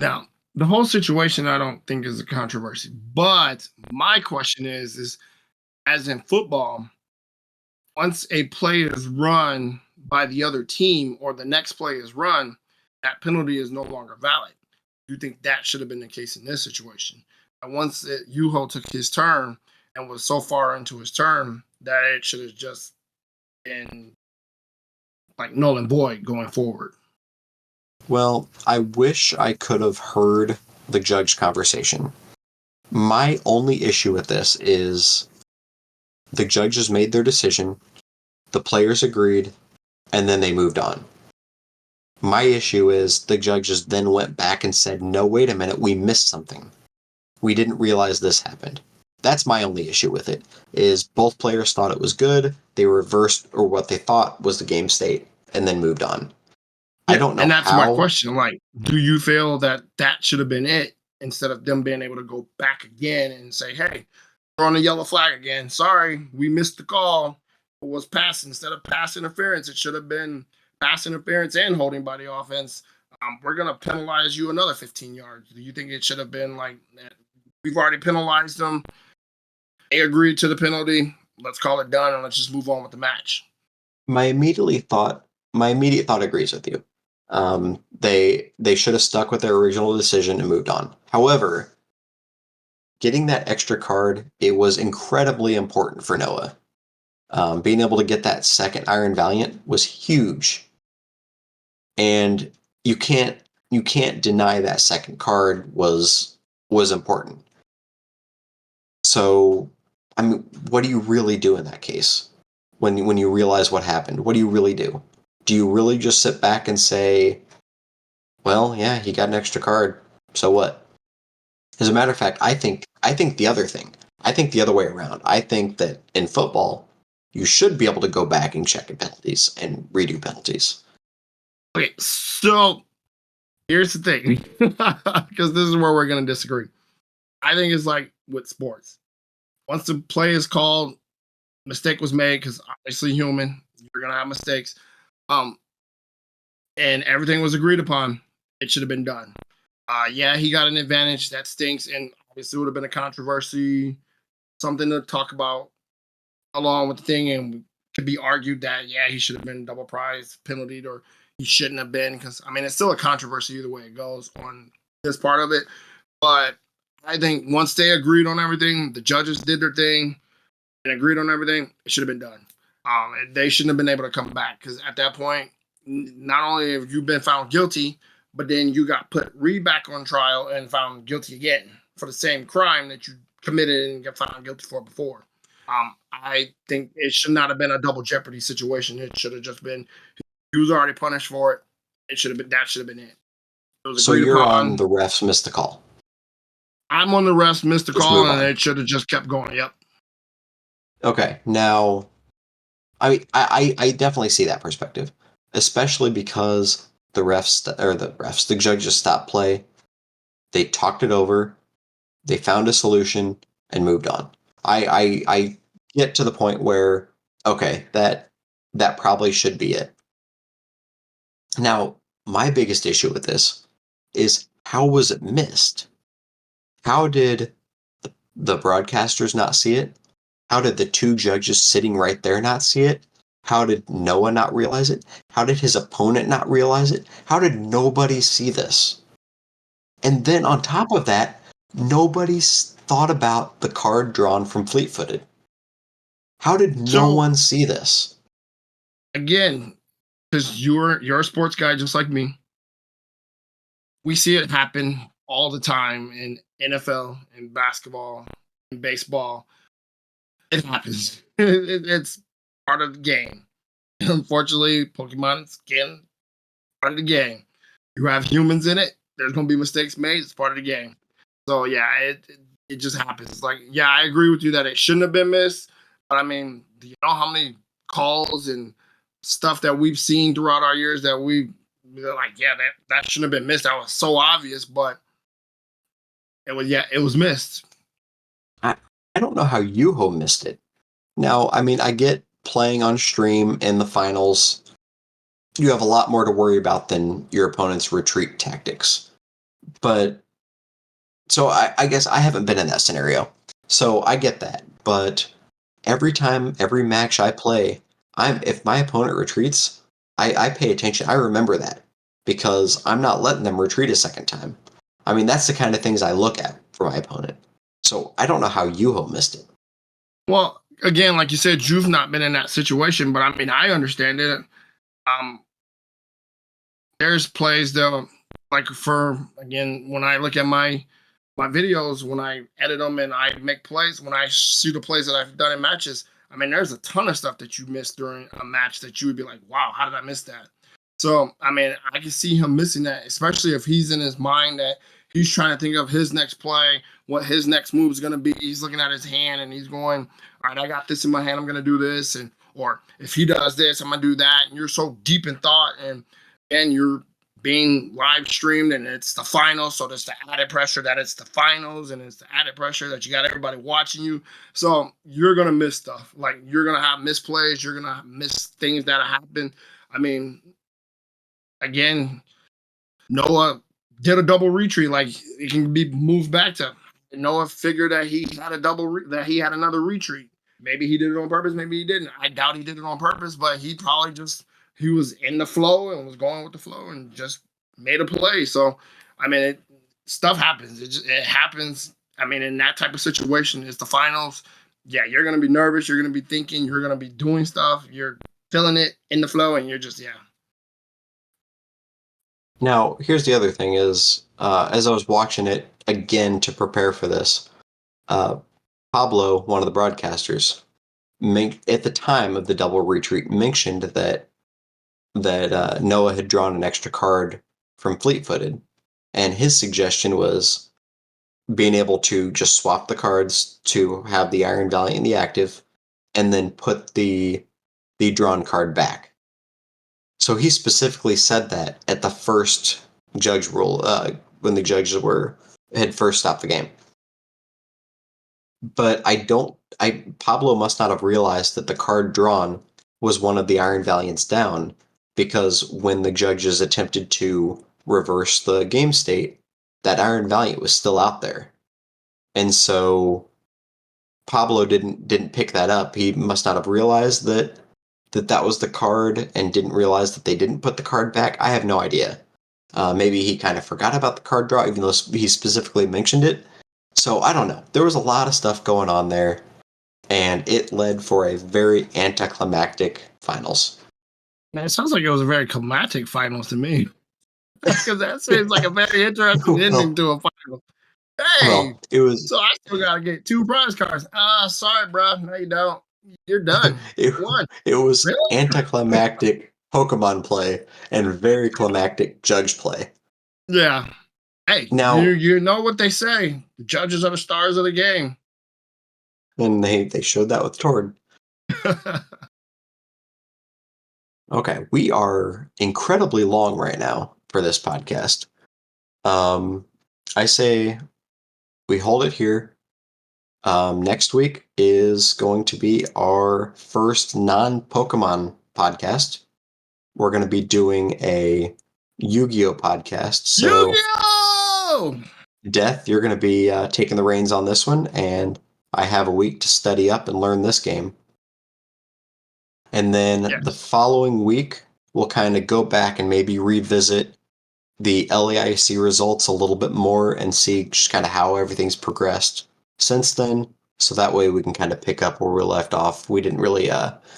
Now, the whole situation I don't think is a controversy, but my question is as in football, once a play is run by the other team or the next play is run, that penalty is no longer valid. Do you think that should have been the case in this situation? And once Yuho took his turn and was so far into his turn that it should have just been like null and void going forward. Well, I wish I could have heard the judge conversation. My only issue with this is the judges made their decision, the players agreed, and then they moved on. My issue is the judges then went back and said, no, wait a minute, we missed something. We didn't realize this happened. That's my only issue with it, is both players thought it was good, they reversed or what they thought was the game state, and then moved on. Yeah, I don't know and that's how. my question. Like, do you feel that should have been it instead of them being able to go back again and say, hey, we're on the yellow flag again. Sorry, we missed the call. was pass instead of pass interference. It should have been pass interference and holding by the offense. We're gonna penalize you another 15 yards. Do you think it should have been like we've already penalized them? They agreed to the penalty. Let's call it done and let's just move on with the match. My immediate thought agrees with you. They should have stuck with their original decision and moved on. However, getting that extra card, it was incredibly important for Noah. Being able to get that second Iron Valiant was huge, and you can't deny that second card was important. So, I mean, what do you really do in that case? When you realize what happened, what do you really do? Do you really just sit back and say, well, yeah, he got an extra card, so what? As a matter of fact, I think the other thing. I think the other way around. I think that in football, you should be able to go back and check penalties and redo penalties. Okay, so here's the thing, because this is where we're going to disagree. I think it's like with sports. Once the play is called, mistake was made, because obviously human, you're going to have mistakes. And everything was agreed upon. It should have been done. Yeah, he got an advantage. That stinks. And obviously it would have been a controversy, something to talk about along with the thing. And could be argued that, yeah, he should have been double prize penaltied or he shouldn't have been. Because, I mean, it's still a controversy either way it goes on this part of it. But I think once they agreed on everything, the judges did their thing and agreed on everything, it should have been done. They shouldn't have been able to come back because at that point, not only have you been found guilty, but then you got put back on trial and found guilty again for the same crime that you committed and got found guilty for before. I think it should not have been a double jeopardy situation. It should have just been he was already punished for it. It should have been that should have been it. So you're on the refs missed the call. I'm on the refs missed the call, and it should have just kept going. Yep. Okay, now, I definitely see that perspective, especially because the judges stopped play, they talked it over, they found a solution, and moved on. I get to the point where, okay, that probably should be it. Now, my biggest issue with this is how was it missed? How did the broadcasters not see it? How did the two judges sitting right there not see it? How did Noah not realize it? How did his opponent not realize it? How did nobody see this? And then on top of that, nobody's thought about the card drawn from Fleet-Footed. How did no one see this? Again, because you're a sports guy just like me. We see it happen all the time in NFL, in basketball, in baseball. It happens. It's part of the game. Unfortunately, Pokemon is again part of the game. You have humans in it. There's going to be mistakes made. It's part of the game. So yeah, it just happens. It's like, yeah, I agree with you that it shouldn't have been missed. But I mean, do you know how many calls and stuff that we've seen throughout our years that we're like, yeah, that shouldn't have been missed. That was so obvious, but it was missed. I don't know how Yuho missed it. Now, I mean, I get playing on stream in the finals. You have a lot more to worry about than your opponent's retreat tactics. But, so I guess I haven't been in that scenario. So I get that. But every match I play, if my opponent retreats, I pay attention. I remember that. Because I'm not letting them retreat a second time. I mean, that's the kind of things I look at for my opponent. So I don't know how Yuho missed it. Well, again, like you said, you've not been in that situation, but I mean, I understand it. There's plays though, like again, when I look at my videos, when I edit them and I make plays, when I see the plays that I've done in matches, I mean, there's a ton of stuff that you missed during a match that you would be like, wow, how did I miss that? So, I mean, I can see him missing that, especially if he's in his mind that he's trying to think of his next play, what his next move is going to be. He's looking at his hand and he's going, all right, I got this in my hand. I'm going to do this. Or if he does this, I'm going to do that. And you're so deep in thought and you're being live streamed and it's the finals. So there's the added pressure that it's the finals and it's the added pressure that you got everybody watching you. So you're going to miss stuff. Like you're going to have misplays. You're going to miss things that happen. I mean, again, Noah did a double retreat. Like it can be moved back to Noah figured that he had that he had another retreat. Maybe he did it on purpose. Maybe he didn't. I doubt he did it on purpose, but he probably he was in the flow and was going with the flow and just made a play. So, I mean, stuff happens. It happens. I mean, in that type of situation, it's the finals. Yeah, you're going to be nervous. You're going to be thinking. You're going to be doing stuff. You're feeling it in the flow, and you're just, yeah. Now, here's the other thing is, as I was watching it again to prepare for this, Pablo, one of the broadcasters, at the time of the double retreat, mentioned that Noah had drawn an extra card from Fleet-Footed, and his suggestion was being able to just swap the cards to have the Iron Valiant in the active, and then put the drawn card back. So he specifically said that at the first judge rule, when the judges had first stopped the game. But Pablo must not have realized that the card drawn was one of the Iron Valiants down, because when the judges attempted to reverse the game state, that Iron Valiant was still out there. And so Pablo didn't pick that up. He must not have realized that was the card and didn't realize that they didn't put the card back. I have no idea. Maybe he kind of forgot about the card draw, even though he specifically mentioned it. So I don't know. There was a lot of stuff going on there, and it led for a very anticlimactic finals. Man, it sounds like it was a very climactic finals to me. Because that seems like a very interesting ending to a final. Hey, it was. So I still gotta get 2 prize cards. Sorry, bro. No, you don't. You're done. It was really? Anticlimactic Pokemon play and very climactic judge play. Yeah. Hey, now you know what they say. The judges are the stars of the game. And they showed that with Tord. Okay, we are incredibly long right now for this podcast. I say we hold it here. Next week is going to be our first non-Pokemon podcast. We're going to be doing a Yu-Gi-Oh podcast. So, Yu-Gi-Oh! Death, you're going to be taking the reins on this one, and I have a week to study up and learn this game. And then the following week, we'll kind of go back and maybe revisit the LAIC results a little bit more and see just kind of how everything's progressed since then. So that way we can kind of pick up where we left off. We didn't really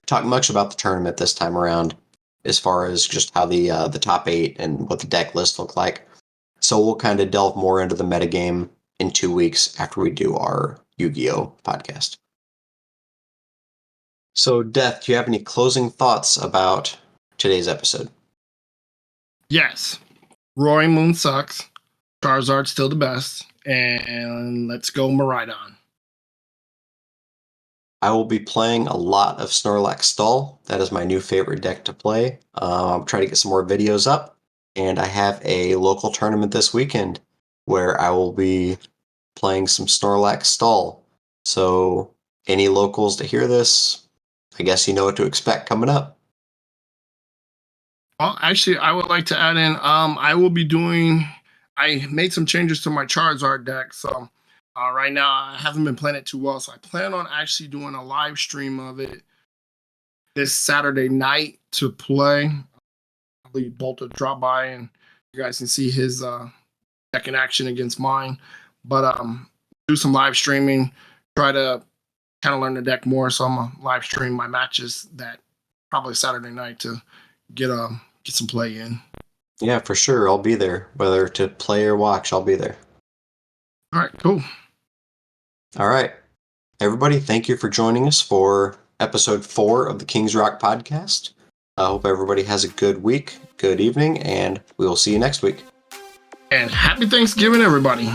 talk much about the tournament this time around, as far as just how the top 8 and what the deck list looked like. So we'll kind of delve more into the metagame in 2 weeks after we do our Yu-Gi-Oh! Podcast. So, Death, do you have any closing thoughts about today's episode? Yes. Roaring Moon sucks. Charizard's still the best. And let's go Miraidon. I will be playing a lot of Snorlax Stall. That is my new favorite deck to play. I'm trying to get some more videos up. And I have a local tournament this weekend where I will be playing some Snorlax Stall. So, any locals to hear this, I guess you know what to expect coming up. Well, actually, I would like to add in, I made some changes to my Charizard deck, so right now I haven't been playing it too well, so I plan on actually doing a live stream of it this Saturday night to play. Probably Bolt to drop by and you guys can see his deck in action against mine, but do some live streaming, try to kind of learn the deck more, so I'm gonna live stream my matches that probably Saturday night to get some play in. Yeah, for sure. I'll be there. Whether to play or watch, I'll be there. All right, cool. All right. Everybody, thank you for joining us for episode 4 of the Kings Rock podcast. I hope everybody has a good week, good evening, and we will see you next week. And happy Thanksgiving, everybody.